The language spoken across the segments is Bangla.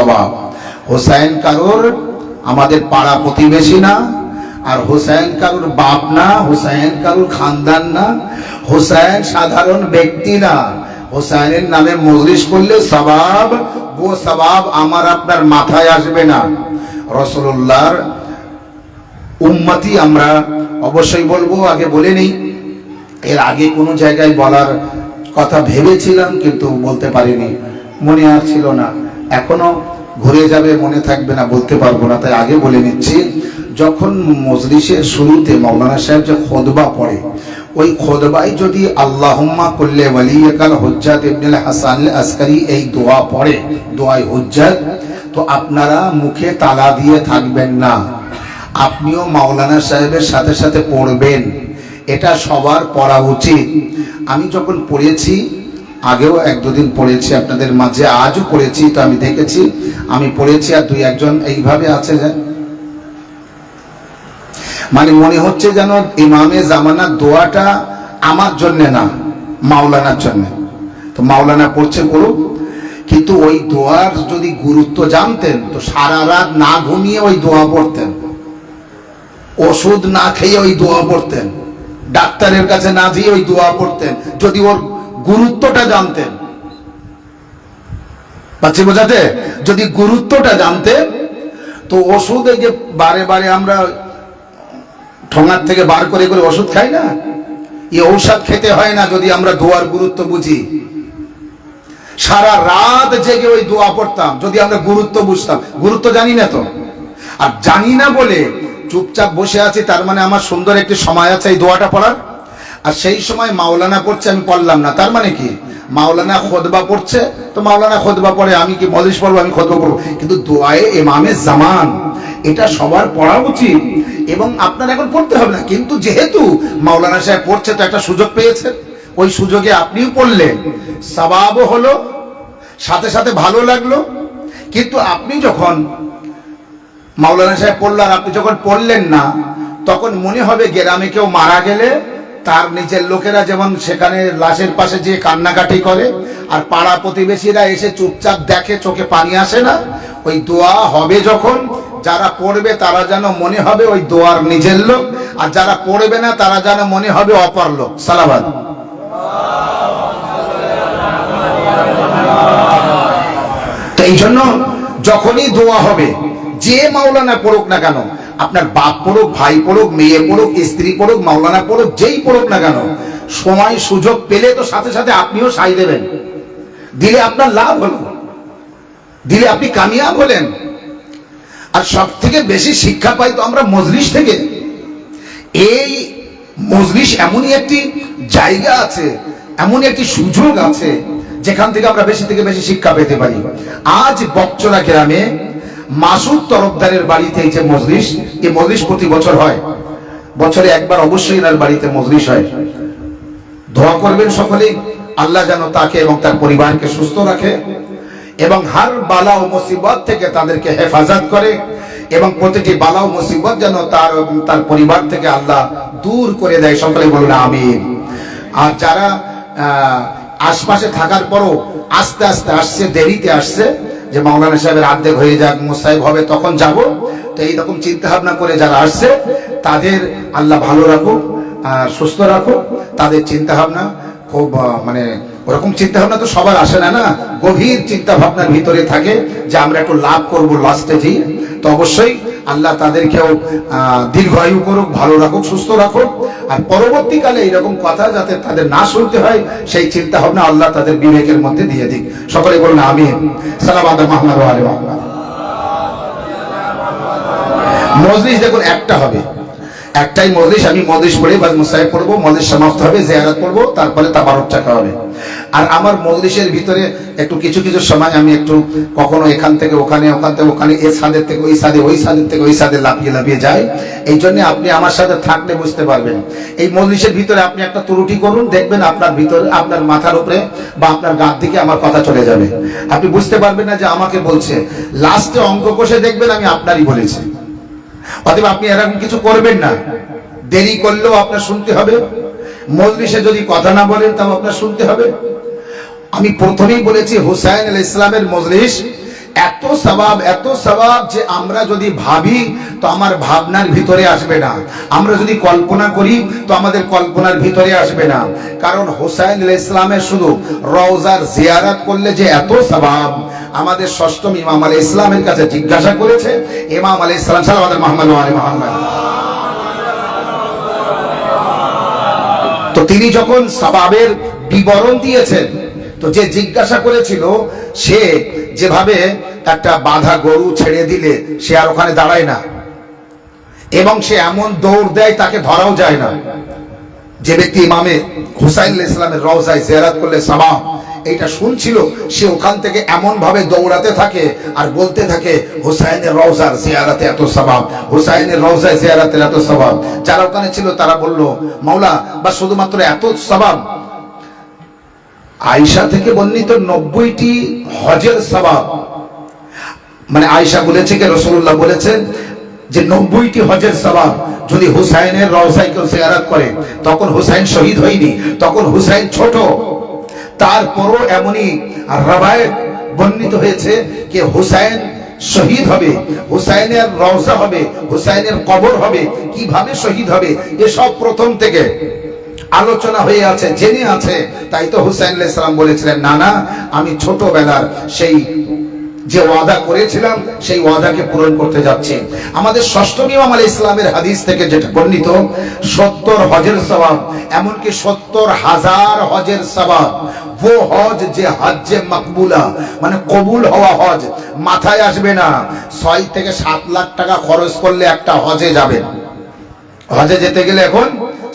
সওয়াব। হুসাইন কারোর আমাদের পাড়া প্রতিবেশী না, আর হুসাইন কারোর বাপ না, হুসাইন কারোর খানদান না, হুসাইন সাধারণ ব্যক্তি না। হুসাইনের নামে মজলিস করলে সওয়াব, ও সওয়াব আমার আপনার মাথায় আসবে না। রাসূলুল্লাহর উম্মতি আমরা অবশ্যই বলবো, আগে বলে নেই। এর আগে কোনো জায়গায় বলার কথা ভেবেছিলাম কিন্তু বলতে পারিনি, মনে আর ছিল না। এখনো ঘুরে যাবে, মনে থাকবে না, বলতে পারবো না, তাই আগে বলে নিচ্ছি। যখন মজলিসের শুরুতে মাওলানা সাহেব যে খুতবা পড়ে, ওই খুতবায় যদি আল্লাহুম্মা কুল্লি ওয়ালিয়াকাল হুজ্জাত ইবনুল হাসান আল আসকারী এই দোয়া পড়ে, দোয়ায়ে হুজ্জাত, তো আপনারা মুখে তালা দিয়ে থাকবেন না, আপনিও মাওলানা সাহেবের সাথে সাথে পড়বেন। এটা সবার পড়া উচিত। আমি যখন পড়েছি, আগেও এক দুদিন পড়েছি আপনাদের মাঝে, আজও পড়েছি, তো আমি দেখেছি, আমি পড়েছি আর দুই একজন এইভাবে আছে যে মানে মনে হচ্ছে যেন ইমামে জামানার দোয়াটা আমার জন্য না, মাওলানার জন্য। তো মাওলানা পড়ছে পড়ুক, কিন্তু ওই দোয়ার যদি গুরুত্ব জানতেন তো সারা রাত না ঘুমিয়ে ওই দোয়া পড়তেন, ওষুধ না খেয়ে ওই দোয়া পড়তেন, ডাক্তারের কাছে না দিয়ে ওই দোয়া পড়তেন, যদি ওর গুরুত্বটা জানতেন। পাচ্ছি বোঝাতে? যদি গুরুত্বটা জানতেন তো ওষুধ, এই যে বারে বারে আমরা ঠোঙার থেকে বার করে করে ওষুধ খাই না, এই ঔষধ খেতে হয় না যদি আমরা দোয়ার গুরুত্ব বুঝি। সারা রাত জেগে ওই দোয়া পড়তাম যদি আমরা গুরুত্ব বুঝতাম। গুরুত্ব জানি না তো, আর জানি না বলে চুপচাপ বসে আছি, তার মানে আমার সুন্দর একটি সময় আছে এই দোয়াটা পড়ার। আর সেই সময় মাওলানা পড়ছে, আমি পড়লাম না, তার মানে কি? মাওলানা খুতবা পড়ছে, তো মাওলানা খুতবা পড়ে, আমি কি মজলিস পড়বো, আমি খুতবা পড়বো? কিন্তু দোয়ায়ে ইমামে জামান এটা সবার পড়া উচিত, এবং আপনার এখন পড়তে হবে না। কিন্তু যেহেতু মাওলানা সাহেব পড়ছে, তো একটা সুযোগ পেয়েছেন, ওই সুযোগে আপনিও পড়লেন, সওয়াবও হলো, সাথে সাথে ভালো লাগলো। কিন্তু আপনি যখন মাওলানা সাহেব পড়লো আর আপনি যখন পড়লেন না, তখন মনে হবে গ্রামে কেউ মারা গেলে তার নিজের লোকেরা যেমন সেখানে লাশের পাশে যে কান্নাকাটি করে, আর পাড়া প্রতিবেশীরা এসে চুপচাপ দেখে, চোখে পানি আসে না। ওই দোয়া হবে যখন, যারা পড়বে তারা যেন মনে হবে ওই দোয়ার নিজের লোক, আর যারা পড়বে না তারা যেন মনে হবে অপর লোক। সালাবাদ। তো এই জন্য যখনই দোয়া হবে, যে মাওলানা পড়ুক না কেন, আপনার বাপ পড়ুক, ভাই পড়ুক, মেয়ে পড়ুক, স্ত্রী পড়ুক, মাওলানা পড়ুক, যেই পড়ুক না কেন, সময় সুযোগ পেলে তো সাথে সাথে আপনিও সাই দেবেন। দিলে আপনার লাভ হলো, দিলে আপনি কামিয়াব হলেন। আর সব থেকে বেশি শিক্ষা পাই তো আমরা মজলিস থেকে। এই মজলিস এমনই একটি জায়গা আছে, এমন একটি সুযোগ আছে যেখান থেকে আমরা বেশি থেকে বেশি শিক্ষা পেতে পারি। আজ বকচরা গ্রামে মাসুদ তরফদারের বাড়িতে এই যে মজলিস, এই মজলিস প্রতি বছর হয়, বছরে একবার অবশ্যই এনার বাড়িতে মজলিস হয়। দোয়া করবেন সকলেই, আল্লাহ যেন তাকে এবং তার পরিবারকে সুস্থ রাখে, এবং হার বালা ও মুসিবত থেকে তাদেরকে হেফাজত করে, এবং প্রতিটি বালা ও মুসিবত যেন তার পরিবার থেকে আল্লাহ দূর করে দেয়। সকলে বলুন আমিন। আর যারা আশপাশে থাকার পরও আস্তে আস্তে আসছে, দেরিতে আসছে, যে মাওলানা সাহেবের অর্ধেক হয়ে যাক, মুসাইব হবে তখন যাব, তো এইরকম চিন্তা ভাবনা করে যারা আসছে তাদের আল্লাহ ভালো রাখুক আর সুস্থ রাখুক। তাদের চিন্তা ভাবনা খুব মানে ওরকম চিন্তা ভাবনা তো সবার আসে না, না, গভীর চিন্তা ভাবনার ভিতরে থাকে যে আমরা একটু লাভ করবো লাস্টে যে, তো অবশ্যই আল্লাহ তাদেরকেও দীর্ঘায়ু করুক, ভালো রাখুক, সুস্থ রাখুক। আর পরবর্তীকালে এইরকম কথা যাতে তাদের না শুনতে হয়, সেই চিন্তা ভাবনা আল্লাহ তাদের বিবেকের মধ্যে দিয়ে দিক। সকলে বলুন আমিন। সালাওয়াত মুহাম্মদ ওয়া আলি মুহাম্মদ। মজলিস দেখুন একটা হবে, একটাই মজলিস। আমি মজলিস পড়ে বা মুসাইব পড়বো, মজলিস সমাপ্ত হবে, জিয়ারত করবো, তারপরে তাবারুক চাকা হবে। আর আমার মজলিসের ভিতরে একটু কিছু কিছু সময় আমি একটু কখনো এখান থেকে ওখানে, ওখান থেকে ওখানে, এই ছাদের থেকে ওই ছাদে, ওই ছাদের থেকে ওই ছাদে লাফিয়ে লাফিয়ে যাই। এই জন্য আপনি আমার সাথে থাকলে বুঝতে পারবেন। এই মজলিসের ভিতরে আপনি একটা ত্রুটি করুন, দেখবেন আপনার ভিতরে, আপনার মাথার উপরে বা আপনার গাঁট দিকে আমার কথা চলে যাবে। আপনি বুঝতে পারবেন না যে আমাকে বলছে। লাস্টে অঙ্ক কষে দেখবেন আমি আপনারই বলেছি। অতএব আপনি এরকম কিছু করবেন না, দেরি করলেও আপনার শুনতে হবে। মজলিসে যদি কথা না বলেন তাও আপনার শুনতে হবে। আমি প্রথমেই বলেছি হুসাইন আলাইহিস সালামের মজলিস এত সওয়াব যে আমরা যদি ভাবি তো আমার ভাবনার ভিতরে আসবে না, আমরা যদি কল্পনা করি তো আমাদের কল্পনার ভিতরে আসবে না। কারণ হুসাইন আলাইহিস সালামের শুধু রওজার জিয়ারত করলে যে এত সওয়াব, আমাদের ষষ্ঠম ইমাম আলাইহিস সালামের কাছে জিজ্ঞাসা করেছে ইমাম আলাইহিস সালাম সাল্লাল্লাহু আলাইহি মুহাম্মদ, তো তিনি যখন সওয়াবের বিবরণ দিয়েছেন, তো যে জিজ্ঞাসা করেছিল সে যেভাবে একটা বাঁধা গরু ছেড়ে দিলে সে আর ওখানে দাঁড়ায় না, এবং সে এমন দৌড় দেয় তাকে ধরাও যায় না। যে ব্যক্তি ইমামে হুসাইন আলাইহিস সালামের রওজায় জিয়ারত করলে সওয়াব, এইটা শুনছিল, সে ওখান থেকে এমন ভাবে দৌড়াতে থাকে আর বলতে থাকে হুসাইনের রওজার জিয়ারতে এত সওয়াব, হুসাইনের রওজায় জিয়ারতের এত সওয়াব। যারা ওখানে ছিল তারা বলল মাওলা বা শুধুমাত্র এত সওয়াব? আয়েশা থেকে বর্ণিত 90টি হজের সওয়াব, মানে আয়েশা বলেছে যে রাসূলুল্লাহ বলেছেন যে 90টি হজের সওয়াব যদি হুসাইনের রওজায় কেউ জিয়ারত করে, তখন হুসাইন শহীদ হয়নি, তখন হুসাইন ছোট, তারপরও এমনই রওয়ায়াত বর্ণিত হয়েছে যে হুসাইন শহীদ হবে, হুসাইনের রওজা হবে, হুসাইনের কবর হবে, কিভাবে শহীদ হবে এসব প্রথম থেকে আলোচনা হয়ে আছে, জেনে আছে। তাই তো হুসাইন আলাইহিস সালাম বলেছিলেন না না, আমি ছোটবেলার সেই যে ওয়াদা করেছিলাম সেই ওয়াদাকে পূরণ করতে যাচ্ছি। আমাদের ষষ্ঠম ইমাম আলাইহিস সালামের হাদিস থেকে যেটা বর্ণিত 70 হজের সওয়াব, এমনকি 70,000 হজের সওয়াব, वो হজ যে হজ্জে মাকবুলা, মানে কবুল হওয়া হজ, মাথায় আসবে না 6 থেকে 7 লাখ টাকা খরচ করলে একটা হজে যাবেন। হজে যেতে গেলে এখন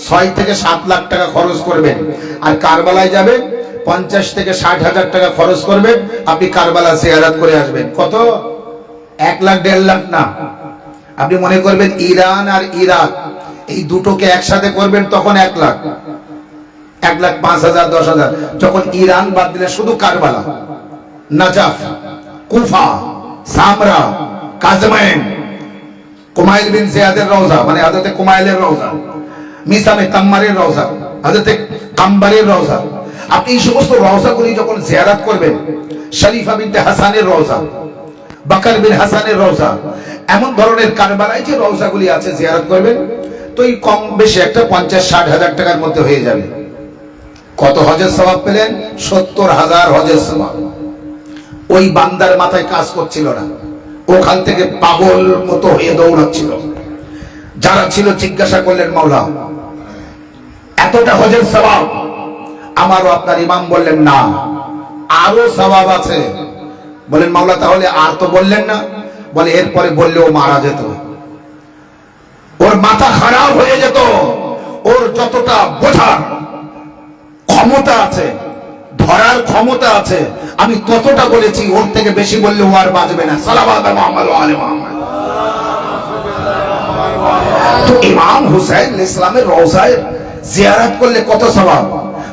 6 থেকে 7 লাখ টাকা খরচ করবেন, আর কারবালায় যাবেন 50 থেকে 60 হাজার টাকা খরচ করবেন, আপনি কারবালা জিয়ারত করে আসবেন। কত? 1 লাখ 1.5 লাখ না। আপনি মনে করবেন ইরান আর ইরাক এই দুটোকে একসাথে করবেন তখন 1 লাখ, 1 লাখ 5,000 10,000। যখন ইরান বাদ দিলে শুধু কারবালা, নাজাফ, কুফা, সামরা, কাজমাইন, কুমাইল বিন জিয়াদের রওজা মানে হযরত কুমাইলের রওজা, মিসামে তাম্মারের রওজা, হযরত কাম্বারের রওজা, আপনি এই সমস্ত রওজাগুলি যখন জিয়ারত করবেন, শরীফা বিনতে হাসানের রওজা, বকর বিন হাসানের রওজা, এমন ধরনের কারবালায় যে রওজাগুলি আছে জিয়ারত করবেন, তো এই কম বেশি একটা 50-60 হাজার টাকার মধ্যে হয়ে যাবে। কত হজের সওয়াব পেলেন? 70,000 হজের সওয়াব। ওই বান্দার মাথায় কাজ করছিল না, ওখান থেকে পাগল মতো হয়ে দৌড়াচ্ছিল। যারা ছিল জিজ্ঞাসা করলেন মাওলা এতটা হজের সওয়াব? আমারও আপনার ইমাম বললেন না, আরো সওয়াব আছে। বলেন মাওলা তাহলে আর তো বললেন না? বলে এরপরে বললেও মারা যেত, ওর মাথা খারাপ হয়ে যেত, ওর যতটা বোঝার ক্ষমতা আছে, ধরার ক্ষমতা আছে, আমি ততটা বলেছি, ওর থেকে বেশি বললে ও আর বাঁচবে না। সালাওয়াত মুহাম্মদ ওয়া আলি মুহাম্মদ। তো ইমাম হুসাইন আলাইহিস সালামের রওজায় জিয়ারত করলে কত সওয়াব,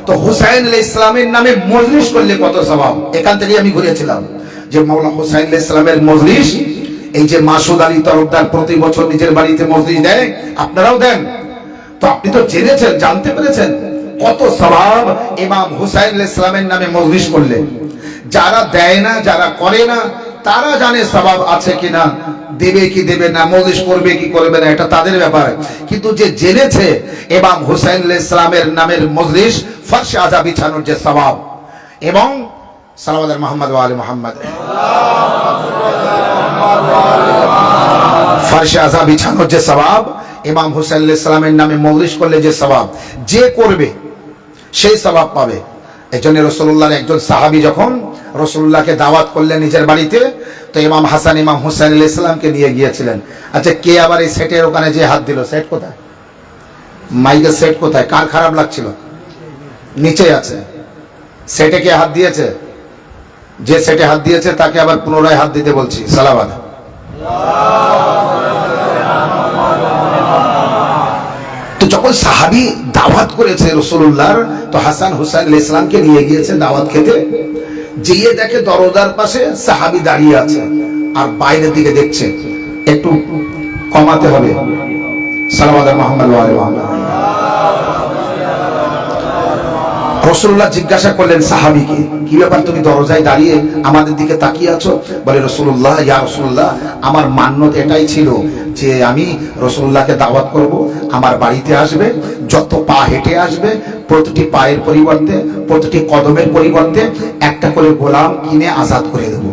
তো হুসাইন আলাইহিস সালামের নামে মজলিস করলে কত সওয়াব। এখান থেকে আমি ঘুরেছিলাম যে মাওলানা হুসাইন আলাইহিস সালামের মজলিস, এই যে মাসুদ আলী তরফদার প্রতি বছর নিজের বাড়িতে মজলিস দেয়, আপনারাও দেন, তো আপনি তো জেনেছেন, জানতে পেরেছেন কত সওয়াব ইমাম হুসাইন আলাইহিস সালামের নামে মজলিস করলে। যারা দেয় না, যারা করে না, তারা জানে সওয়াব আছে কিনা, দেবে কি দেবে না, মজলিস করবে কি করবে না, এটা তাদের ব্যাপার। কিন্তু যে জেনেছে ইমাম হুসাইন আলাইহিস সালামের নামের মজলিস, ফরশ আযা বিছানোর যে সওয়াব, এবং সালাওয়াত মুহাম্মদ ওয়া আলি মুহাম্মদ, ফরশ আযা বিছানোর যে সওয়াব, ইমাম হুসাইন আলাইহিস সালামের নামে মজলিস করলে যে সওয়াব, যে করবে সেই সওয়াব পাবে। এজন্য রাসূলুল্লাহর একজন সাহাবী যখন রাসূলুল্লাহকে দাওয়াত করলেন নিজের বাড়িতে, তো ইমাম হাসান ইমাম হুসাইন আলাইহিস সালামকে নিয়ে গিয়েছিলেন। আচ্ছা, কে আবার এই সেটের ওখানে যে হাত দিল? সেট কোথায়? মাইকের সেট কোথায়? কার খারাপ লাগছিল? নিচে আছে। সেটে কে হাত দিয়েছে? যে সেটে হাত দিয়েছে তাকে আবার পুনরায় হাত দিতে বলছি। সালাওয়াত। তো যখন সাহাবী দাওয়াত করেছে রাসূলুল্লাহর, তো হাসান হুসাইন আলাইহিস সালামকে নিয়ে গিয়েছে দাওয়াত খেতে। যেয়ে দেখে দরজার পাশে সাহাবী দাঁড়িয়ে আছে আর বাইরের দিকে দেখছে, একটু কমাতে হবে। সালাওয়াত মুহাম্মদ ওয়া আলি মুহাম্মদ। রাসূলুল্লাহ জিজ্ঞাসা করলেন সাহাবীকে, কি ব্যাপার তুমি দরজায় দাঁড়িয়ে আমাদের দিকে তাকিয়ে আছো? বলে রাসূলুল্লাহ, ইয়া রাসূলুল্লাহ, আমার মান্যত এটাই ছিল যে আমি রাসূলুল্লাহকে দাওয়াত করব, আমার বাড়িতে আসবে, যত পা হেঁটে আসবে প্রতিটি পায়ের পরিবর্তে, প্রতিটি কদমের পরিবর্তে একটা করে গোলাম কিনে আজাদ করে দেব।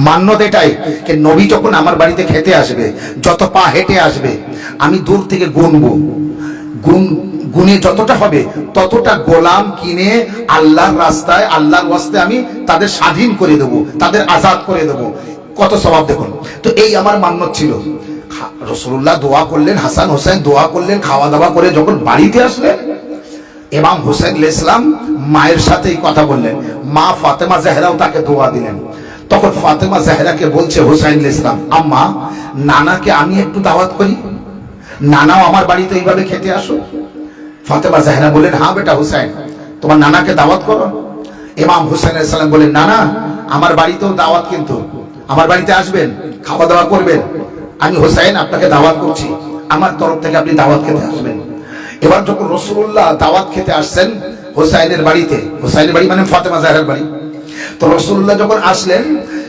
মান্যত এটাই যে নবী যখন আমার বাড়িতে খেতে আসবে, যত পা হেঁটে আসবে আমি দূর থেকে গুনবো, গুনে যতটা হবে ততটা গোলাম কিনে আল্লাহর রাস্তায়, আল্লাহর ওয়াস্তে আমি তাদের স্বাধীন করে দেব, তাদের আজাদ করে দেব। কত সওয়াব দেখুন। তো এই আমার মান্যত ছিল। রাসূলুল্লাহ দোয়া করলেন, হাসান হোসেন দোয়া করলেন, খাওয়া দাওয়া করে যখন বাড়িতে আসলেন, ইমাম হুসাইন আলাইহিস সালাম মায়ের সাথেই কথা বললেন, মা ফাতেমা জাহরাও তাকে দোয়া দিলেন। তখন ফাতেমা জাহরাকে বলছে হুসাইন আলাইহিস সালাম, আম্মা, নানাকে আমি একটু দাওয়াত করি, নানাও আমার বাড়িতে এইভাবে খেতে আসো। ফাতেমা জাহরা বললেন, হ্যাঁ বেটা হুসাইন, তোমার নানাকে দাওয়াত করো। ইমাম হুসাইন আলাইহিস সালাম বলেন, নানা আমার বাড়িতেও দাওয়াত, কিন্তু আমার বাড়িতে আসবেন, খাওয়া দাওয়া করবেন, আমি হুসাইন আপনাকে দাওয়াত করছি, আমার তরফ থেকে আপনি দাওয়াত খেতে আসবেন। এবার যখন রাসূলুল্লাহ দাওয়াত খেতে আসছেন হুসাইনের বাড়িতে, হুসাইনের বাড়ি মানে ফাতেমা জাহরার বাড়ি, তো রাসূলুল্লাহ যখন আসলেন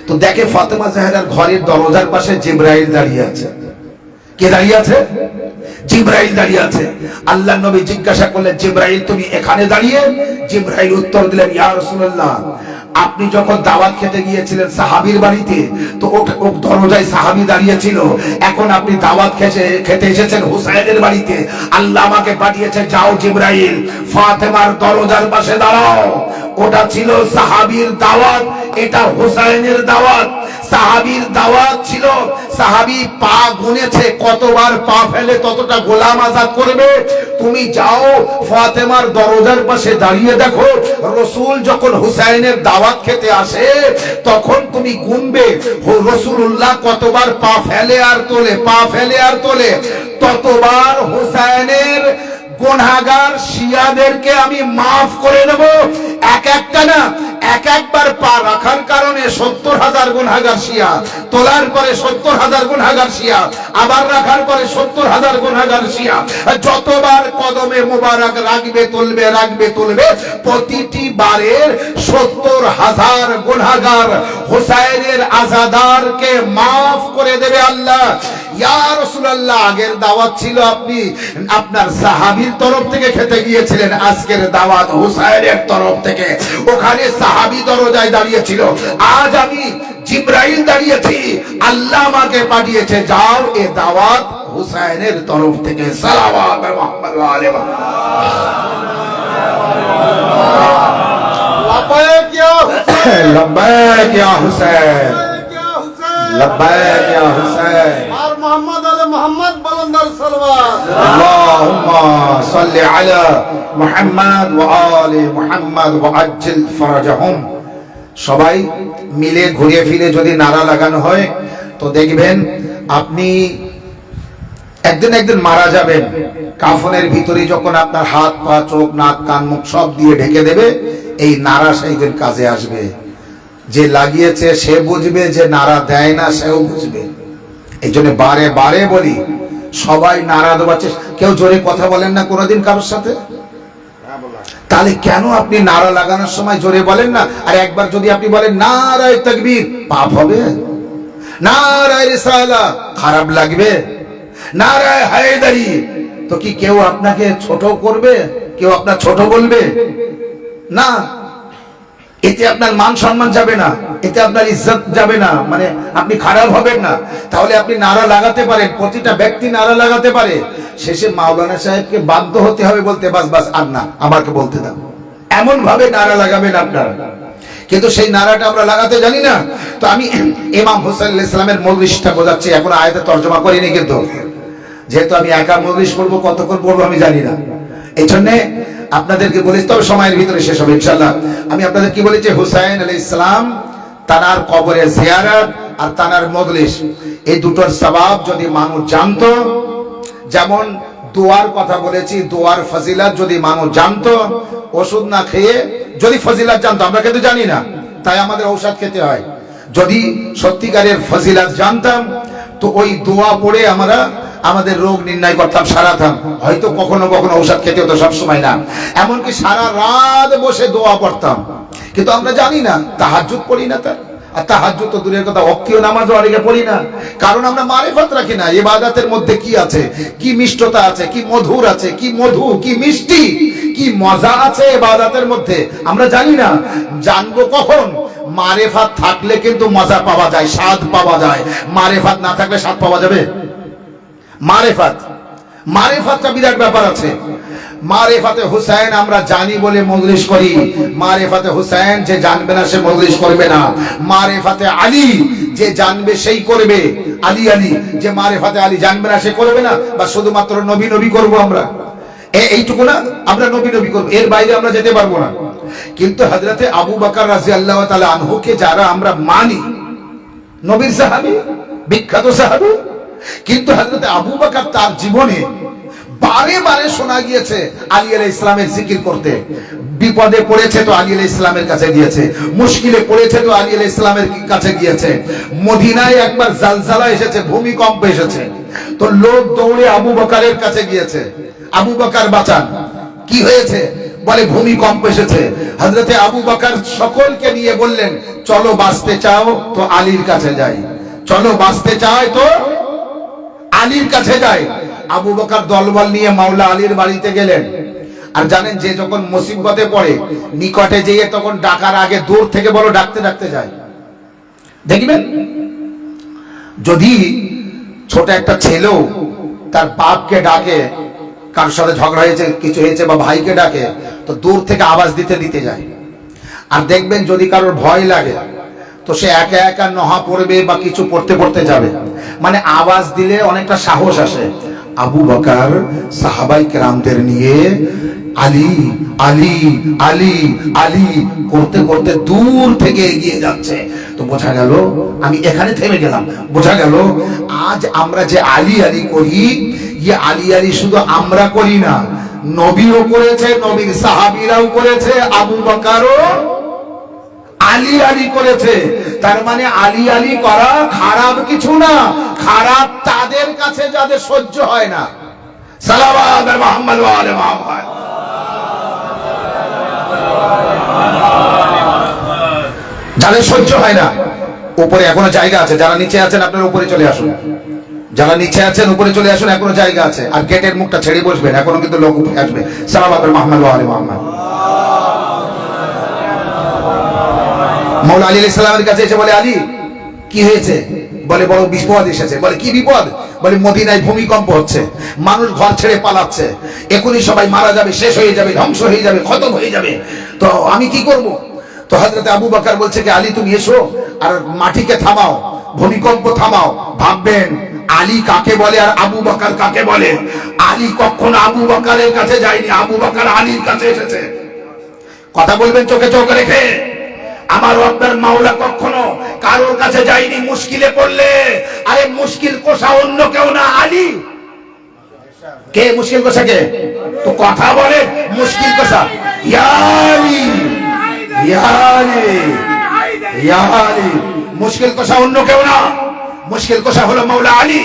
তো দেখে ফাতেমা জাহরার ঘরের দরজার পাশে জিবরাইল দাঁড়িয়ে আছে। কে দাঁড়িয়ে আছে? জিবরাইল দাঁড়িয়ে আছে। আল্লাহর নবী জিজ্ঞাসা করলেন, জিবরাইল তুমি এখানে দাঁড়িয়ে? জিবরাইল উত্তর দিলেন, ইয়া রাসূলুল্লাহ, আপনি যখন দাওয়াত খেতে গিয়েছিলেন সাহাবীর বাড়িতে, তো ও দরজায় সাহাবী দাঁড়িয়ে ছিল, এখন আপনি দাওয়াত খেতে এসেছেন হুসাইনের বাড়িতে, আল্লাহ আমাকে পাঠিয়েছে, যাও জিবরাইল ফাতেমার দরজার পাশে দাঁড়াও। ওটা ছিল সাহাবীর দাওয়াত, এটা হুসাইনের দাওয়াত। সাহাবীর দাওয়াত ছিল, সাহাবী পা গুনেছে, কতবার পা ফেলে ততটা গোলাম আজাদ করবে। তুমি যাও ফাতেমার দরজার পাশে দাঁড়িয়ে দেখো, রাসূল যখন হুসাইনের দাওয়াত খেতে আসে তখন তুমি গুনবে রাসূলুল্লাহ কতবার পা ফেলে আর তোলে, পা ফেলে আর তোলে, ততবার হুসাইনের গুনাহগার শিয়াদেরকে আমি মাফ করে দেব। এক একটা না, এক একবার পা রাখার কারণে 70,000 গুনাহগার শিয়া, তোলার পরে 70,000 গুনাহগার শিয়া, আবার রাখার পরে 70,000 গুনাহগার শিয়া। যতবার কদমে মোবারক রাখবে তুলবে, রাখবে তুলবে, প্রতিটি বারের 70,000 গুনাহগার হুসাইনের আজাদারকে মাফ করে দেবে আল্লাহ। ইয়া রাসূলুল্লাহ, আগের দাওয়াত ছিল আপনি আপনার সাহাবীর তরফ থেকে খেতে গিয়েছিলেন, আজকের দাওয়াত হুসাইনের তরফ থেকে। ওখানে সাহাবী দরজায় দাঁড়িয়েছিল, আজ আমি জিবরাইল দাঁড়িয়েছি, আল্লাহ আমাকে পাঠিয়েছে, যাও এ দাওয়াত হুসাইনের তরফ থেকে। সালাওয়াত মুহাম্মদ ওয়া আলি লব্বাইক ইয়া হুসাইন, লব্বাইক ইয়া হুসাইন, লব্বাইক ইয়া হুসাইন। আর মুহাম্মদ আলে মুহাম্মদ বলন্দার সালাওয়াত। আল্লাহুম্মা সাল্লি আলা মুহাম্মদ ওয়া আলি মুহাম্মদ ওয়া আজ্জিল ফারাজাহুম। সবাই মিলে ঘুরে ফিরে যদি নারা লাগানো হয় তো দেখবেন আপনি একদিন মারা যাবেন। কাফনের ভিতরে যখন আপনার হাত পা চোখ নাক কান মুখ সব দিয়ে ঢেকে দেবে, এই নারা সেই দিন কাজে আসবে। যে লাগিয়েছে সে বুঝবে, যে নারা দেয় না সেও বুঝবে। এই জন্য বারে বারে বলি, সবাই নারা দেওয়ার চেষ্টা। কেউ জোরে কথা বলেন না কোনোদিন কারোর সাথে? তাহলে কেন আপনি নারা লাগানোর সময় জোরে বলেন না? আর একবার যদি আপনি বলেন নারায়ে তাকবীর, পাপ হবে? নারায়ে রিসালা, খারাপ লাগবে? নারায়ে হায়দারি, তো কি কেউ আপনাকে ছোট করবে? কেউ আপনার ছোট বলবে না? এতে আপনার মান সম্মান যাবে না, এতে আপনার ইজ্জত যাবে না, মানে আপনি খারাপ হবেন না। তাহলে আপনি নারা লাগাতে পারেন, প্রতিটা ব্যক্তি নারা লাগাতে পারে। শেষে মাওলানা সাহেবকে বাধ্য হতে হবে বলতে, বাস বাস আর না, আমাকে বলতে দাও, এমন ভাবে নারা লাগাবেন আপনারা। কিন্তু সেই নারাটা আমরা লাগাতে জানি না। তো আমি ইমাম হুসাইন আলাইহিস সালামের মজলিসটা বোঝাচ্ছি, এখন আয়াতে তরজমা করিনি, কিন্তু যেহেতু আমি একা মজলিস করবো, কতক্ষণ পড়বো আমি জানি না, এই জন্যে আপনাদেরকে বলেছি, তবে সময়ের ভিতরে শেষ হবে ইনশাআল্লাহ। আমি আপনাদের কি বলেছি, হুসাইন আলাইহিস সালাম তানার কবরে জিয়ারত আর তানার মজলিস, এই দুটোর সওয়াব যদি মানুষ জানতো, যেমন দোয়ার কথা বলেছি, দোয়ার ফজিলত যদি মানুষ জানতো, ওষুধ না খেয়ে যদি ফজিলত জানতো, আমরা কিন্তু জানি না, তাই আমাদের ঔষধ খেতে হয়। যদি সত্যিকারের ফজিলত জানতাম তো ওই দোয়া পড়ে আমরা আমাদের রোগ নির্ণয় করতাম সারাতাম, হয়তো কখনো কখনো ঔষধ খেতে হতো, সবসময় না। এমনকি সারা রাত বসে দোয়া পড়তাম, কিন্তু আমরা জানি না, তাহাজ্জুদ পড়ি না। তার আর তাহাজ্জুদ তো দূরের কথা, অক্তীয় নামাজও অনেকে পড়ি না, কারণ আমরা মারিফত রাখি না ইবাদতের মধ্যে কি আছে, কি মিষ্টতা আছে, কি মধুর আছে, কি মধু, কি মিষ্টি, কি মজা আছে ইবাদতের মধ্যে, আমরা জানি না। জানবো কখন? মারিফত থাকলে কিন্তু মজা পাওয়া যায়, স্বাদ পাওয়া যায়। মারিফত না থাকলে স্বাদ পাওয়া যাবে? মারিফতটা বিরাট ব্যাপার আছে। মারিফাতে হুসাইন আমরা জানি বলে মজলিস করি। মারিফাতে হুসাইন যে জানবে না সে মজলিস করবে না। মারিফাতে আলী যে জানবে সেই করবে। আলী যে মারিফাতে আলী জানবে না সে করবে না, বা শুধুমাত্র নবী নবী করবো আমরা, এইটুকু না, আমরা নবী নবী করবো, এর বাইরে আমরা যেতে পারবো না। কিন্তু হযরতে আবু বকর রাদিয়াল্লাহু তাআলা আনহুকে যারা আমরা মানি, নবীর সাহাবী, বিখ্যাত সাহাবী, কিন্তু হযরতে আবু বকর তার জীবনে বারে বারে শোনা গিয়েছে আলী আলাইহিস সালামের জিকির করতে। বিপদে পড়েছে তো আলী আলাইহিস সালামের কাছে গিয়েছে, মুশকিলে পড়েছে তো আলী আলাইহিস সালামের কাছে গিয়েছে। মদিনায় একবার জালজালা এসেছে, ভূমিকম্প এসেছে, তো লোক দৌড়ে আবু বকরের কাছে গিয়েছে, আবু বকর বাঁচান। কি হয়েছে? বলে ভূমিকম্প এসেছে। হযরতে আবু বকর সকলকে নিয়ে বললেন, চলো বাঁচতে চাও তো আলীর কাছে যাই, চলো বাঁচতে চাই তো আলীর কাছে যাই। আবু বকর দলবল নিয়ে মাওলা আলীর বাড়িতে গেলেন। আর জানেন, যে যখন মুসিবতে পড়ে নিকটে যেয়ে তখন ডাকার আগে দূর থেকে বলো ডাকতে ডাকতে যায়। দেখবেন যদি ছোট একটা ছেলেও তার বাপকে ডাকে, কার সাথে ঝগড়া হয়েছে, কিছু হয়েছে, বা ভাইকে ডাকে, তো দূর থেকে আওয়াজ দিতে দিতে যায়। আর দেখবেন যদি কারোর ভয় লাগে তো সে একা একা নহা পড়বে বা কিছু পড়তে পড়তে যাবে, মানে আওয়াজ দিলে অনেকটা সাহস আসে। আবু বকর সাহাবাই কেরামদের নিয়ে আলী আলী আলী আলী করতে করতে দূর থেকে এগিয়ে যাচ্ছে। তো বোঝা গেল, আমি এখানে থেমে গেলাম, বোঝা গেল আজ আমরা যে আলী আলী করি, ইয়ে আলী আলী শুধু আমরা করি না, নবীও করেছে, নবীর সাহাবীরাও করেছে, আবু বকরও আলী আলী করেছে। তার মানে আলী আলী করা খারাপ কিছু না, খারাপ তাদের কাছে যাদের সহ্য হয় না। সালাওয়াত মুহাম্মদ ওয়া আলে মুহাম্মদ। যাদের সহ্য হয় না, উপরে এখনো জায়গা আছে, যারা নিচে আছেন আপনারা উপরে চলে আসুন, যারা নিচে আছেন উপরে চলে আসুন, এখনো জায়গা আছে। আর গেটের মুখটা ছেড়ে বসবেন, এখনো কিন্তু লোক উপরে আসবে। সালাওয়াত মুহাম্মদ ওয়া আলে মুহাম্মদ। মাওলা আলী আলাইহিস সালামের কাছে এসে বলে, আলী কি হয়েছে? বলে বড় বিপদ এসেছে। বলে কি বিপদ? বলে মদিনায় ভূমিকম্প হচ্ছে, মানুষ ঘর ছেড়ে পালাচ্ছে, এখনই সবাই মারা যাবে, শেষ হয়ে যাবে, ধ্বংস হয়ে যাবে, খতম হয়ে যাবে, তো আমি কি করব? তো হযরতে আবু বকর বলছে কি, আলী তুমি এসো আর মাটিকে থামাও, ভূমিকম্প থামাও। ভাববেন আলী কাকে বলে আর আবু বকর কাকে বলে? আলী কখনো আবু বকরের কাছে যায়নি, আবু বকর আলীর কাছে এসেছে। কথা বলবেন চোখে চোখ রেখে। আমার আপনার মাওলা কখনো কারোর কাছে যায়নি মুশকিলে পড়লে। আরে মুশকিল কোষা অন্য কেউ না, আলী। কে মুশকিল কোষা? কে? তো কথা বলে মুশকিল কোষা ইয়া আলী, ইয়া আলী, ইয়া আলী। মুশকিল কোষা অন্য কেউ না, মুশকিল কোষা হলো মাওলা আলী।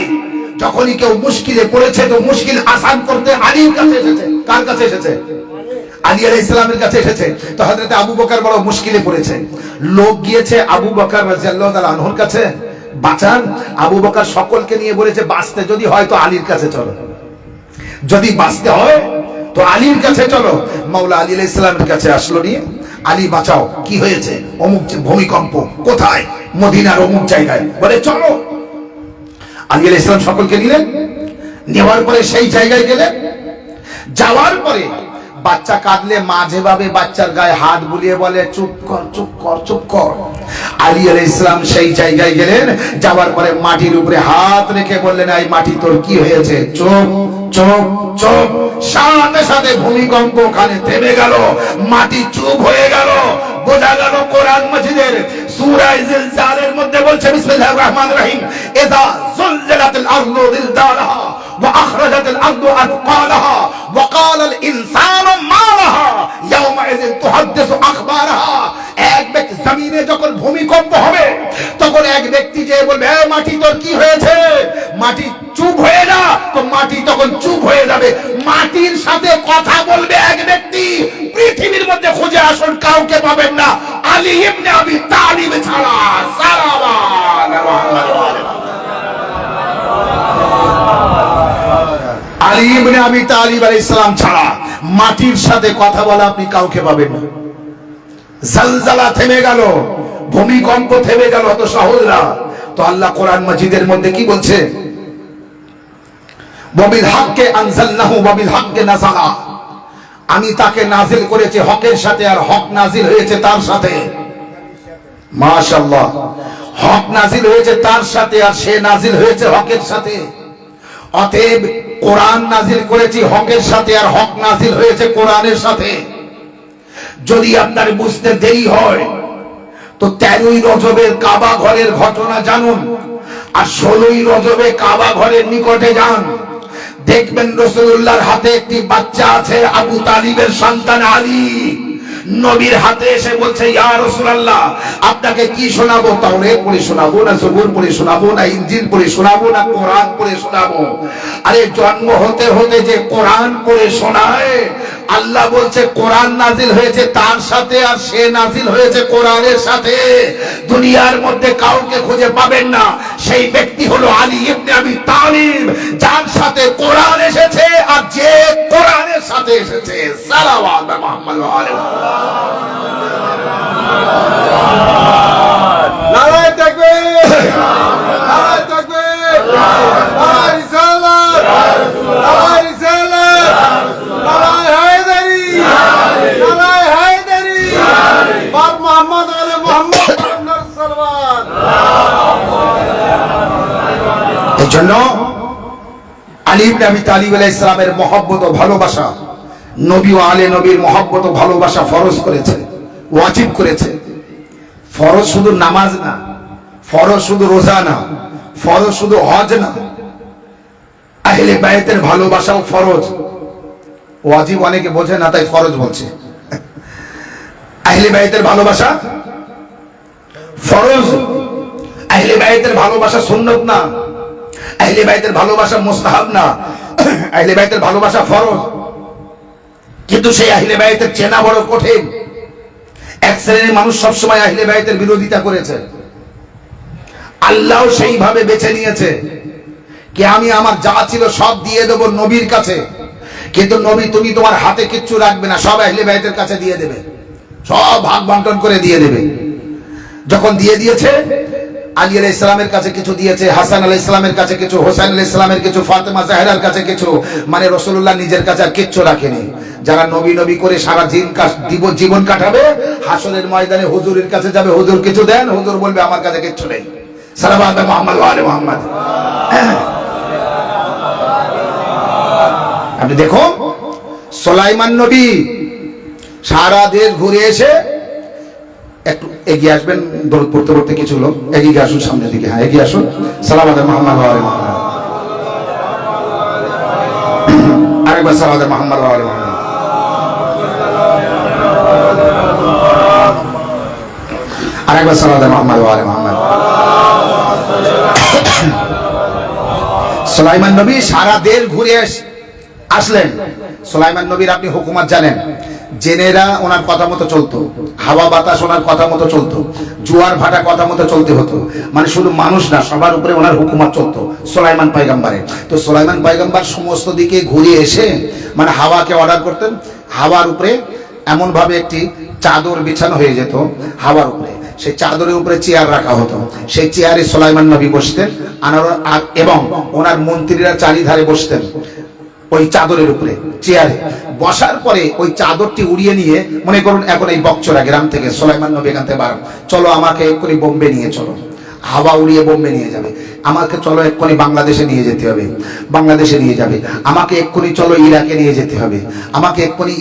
যখনই কেউ মুশকিলে পড়েছে তো মুশকিল আসান করতে আলীর কাছে এসেছে। কার কাছে এসেছে? আলী আলাইহিস সালামের কাছে এসেছে। তো হযরতে আবু বকর বড় মুশকিলে পড়েছে, লোক গিয়েছে আবু বকর রাদিয়াল্লাহু তাআলা আনহুর কাছে, বাঁচান। আবু বকর সকলকে নিয়ে বলেছে, বাঁচতে যদি হয় তো আলীর কাছে চলো, যদি বাঁচতে হয় তো আলীর কাছে চলো। মাওলা আলী আলাইহিস সালামের কাছে আসলো নিয়ে, আলী বাঁচাও, কি হয়েছে? অমুক ভূমিকম্প। কোথায়? মদিনার অমুক জায়গায়। বলে চলো। আলী আলাইহিস সালাম সকলকে নিলেন, নেওয়ার পরে সেই জায়গায় গেলেন। যাওয়ার পরে বাচ্চা কাঁদলে মা যেভাবে বাচ্চার গায়ে হাত বুলিয়ে বলে, চুপ কর চুপ কর চুপ কর, আলী আলাইহিস সালাম সেই জায়গায় গেলেন। যাওয়ার পরে মাটির উপরে হাত রেখে বললেন, এই মাটি তোর কি হয়েছে? চুপ চুপ চুপ। সাথে সাথে ভূমিকম্প ওখানে থেমে গেল, মাটি চুপ হয়ে গেল। বোঝা গেল কোরআন মাজিদের সূরা জিলজালের মধ্যে বলছে, বিসমিল্লাহির রহমানির রহিম, ইযা যুলজিলাতিল আরদু জিলজালাহা ওয়া আখরাজাতিল আরদু আথকালাহা ওয়া ক্বালাল ইনসানু মা লাহা ইয়াওমাইযিন তুহাদ্দিসু আখবারাহা। এক ব্যক্তি জমিনে যখন ভূমিকম্প হবে তখন এক ব্যক্তি যে বলবে এ মাটি তোর কি হয়েছে, মাটি চুপ হয়ে যা, তো মাটি তখন চুপ হয়ে যাবে। মাটির সাথে কথা বলবে এক ব্যক্তি, পৃথিবীর মধ্যে খুঁজে আসুন কাউকে পাবেন না আলী ইবনে আবি তালিব ছাড়া। আলী ইবনে আবি তালিব আলাইহিস সালাম ছাড়া মাটির সাথে কথা বলা আপনি কাউকে পাবেন না। জলজলা থেমে গেল, ভূমিকম্প থেমে গেল, অত সহজ না। তো আল্লাহ কোরআন মাজিদের মধ্যে কি বলছে? ওয়াবিল হাক্কে আনজালনাহু ওয়াবিল হাক্কে নাযালা, আমি তাকে নাজিল করেছি হকের সাথে, আর হক নাজিল হয়েছে তার সাথে। মাশাআল্লাহ, হক নাজিল হয়েছে তার সাথে, আর সে নাজিল হয়েছে হকের সাথে। অতএব কোরআন নাজিল করেছি হকের সাথে, আর হক নাজিল হয়েছে কোরআনের সাথে। যদি আপনার বুঝতে দেরি হয় তো 13ই রজবের কাবা ঘরের ঘটনা জানুন, আর 16ই রজবে কাবা ঘরের নিকটে যান, দেখবেন রাসূলুল্লাহর হাতে একটি বাচ্চা আছে, আবু তালিবের সন্তান আলী। নবীর হাতে এসে বলছে ইয়া রাসূলুল্লাহ, আপনাকে কি শোনাবো? তাওরাত পড়ে শোনাবো না জবুর পড়ে শোনাবো না ইনজিল পড়ে শোনাবো না কোরআন পড়ে শোনাবো? আরে জন্ম হতে হতে যে কোরআন পড়ে শোনায়, আল্লাহ বলছে কোরআন নাজিল হয়েছে তার সাথে, আর সে নাজিল হয়েছে কোরআনের সাথে। দুনিয়ার মধ্যে কাউকে খুঁজে পাবেন না, সেই ব্যক্তি হলো আলী ইবনে আবি তালিব, যার সাথে কোরআন এসেছে আর যে কোরআনের সাথে এসেছে। সালাওয়াত মুহাম্মদ ওয়া আলাইহি নারায়ে তাকবীর, নারায়ে তাকবীর, নারায়ে রিসালাত, নারায়ে রিসালাত, নারায়ে হায়দারি, নারায়ে হায়দারি, বার মুহাম্মদ আলে মুহাম্মদ সাল্লাল্লাহু আলাইহি। এজন্য আলী ইবনে আবি তালিব আলাইহিস সালামের মহব্বত ও ভালোবাসা, নবী ও আলে নবীর মহব্বত ও ভালোবাসা ফরজ করেছে, ওয়াজিব করেছে। ফরজ শুধু নামাজ না, ফরজ শুধু রোজা না, ফরজ শুধু হজ না, আহলে বাইতের ভালোবাসাও ফরজ। ওয়াজিব অনেকে বোঝে না, তাই ফরজ বলছে। আহলে বাইতের ভালোবাসা ফরজ, আহলে বাইতের ভালোবাসা সুন্নত না, আহলে বাইতের ভালোবাসা মুস্তাহাব না, আহলে বাইতের ভালোবাসা ফরজ। কিন্তু সেই আহলে বাইতের চেনা বড় কঠিন। এক শ্রেণীর মানুষ সবসময় আহলে বাইতের বিরোধিতা করেছে, আল্লাহ সেইভাবে বেছে নিয়েছে কি আমি আমার যা ছিল সব দিয়ে দেব নবীর কাছে, কিন্তু নবী তুমি তোমার হাতে কিচ্ছু রাখবে না, সব আহলে বাইতের কাছে দিয়ে দেবে, সব ভাগ বন্টন করে দিয়ে দেবে। যখন দিয়ে দিয়েছে, আলী আলাইহিস সালামের কাছে কিছু দিয়েছে, হাসান আলাইহিস সালামের কাছে কিছু, হোসেন আলাইহিস সালামের কিছু, ফাতেমা জাহরার কাছে কিছু, মানে রাসূলুল্লাহ নিজের কাছে আর কিচ্ছু রাখেনি। যারা নবী নবী করে সারা জীবন কাটাবে, হাসরের ময়দানে হুজুরের কাছে যাবে, হুজুর কিছু দেন, হুজুর বলবে আমার কাছে কিচ্ছু নেই। সাল্লাল্লাহু মুহাম্মদ ওয়া আলি মুহাম্মদ। আপনি দেখুন সুলাইমান নবী সারা দেশ ঘুরে এসে, একটু এগিয়ে আসবেন, দরুদ পড়তে পড়তে কিছু লোক এগিয়ে আসুন সামনের দিকে, হ্যাঁ এগিয়ে আসুন। সালাওয়াত মুহাম্মদ ওয়া আলি মুহাম্মদ, আরেকবার সালাওয়াত মুহাম্মদ ওয়া আলি মুহাম্মদ, আরেকবার সালাওয়াত মুহাম্মদ ওয়া আলি মুহাম্মদ। সুলাইমান নবী সারা দেশ ঘুরে আসলেন। সুলাইমান নবীর আপনি হুকুমত জানেন, জেনেরা ওনার কথা মতো চলতো, হাওয়া বাতাস ওনার কথা মতো চলতো, জোয়ার ভাটা কথা মতো চলতে হতো, মানে শুধু মানুষ না সবার উপরে ওনার হুকুমত চলতো সুলাইমান পয়গম্বরের। তো সুলাইমান পয়গম্বর সমস্ত দিকে ঘুরে এসে মানে হাওয়াকে অর্ডার করতেন, হাওয়ার উপরে এমন ভাবে একটি চাদর বিছানো হয়ে যেত হাওয়ার উপরে, সেই চাদরের উপরে চেয়ার রাখা হতো, সেই চেয়ারে সুলাইমান নবী বসতেন, এবং ওনার মন্ত্রীরা চারিধারে বসতেন ওই চাদরের উপরে চেয়ারে। বসার পরে ওই চাদরটি উড়িয়ে নিয়ে, মনে করুন এখন এই বকচরা গ্রাম থেকে সুলাইমান নবী এখান থেকে বার, চলো আমাকে এক্ষুনি বোম্বে নিয়ে চলো, হাওয়া উড়িয়ে বোম্বে নিয়ে যাবে, আমাকে চলো এক্ষুনি বাংলাদেশে নিয়ে যেতে হবে, বাংলাদেশে নিয়ে যাবে, আমাকে এক্ষুনি চলো ইরাকে নিয়ে যেতে হবে, আমাকে এক্ষুনি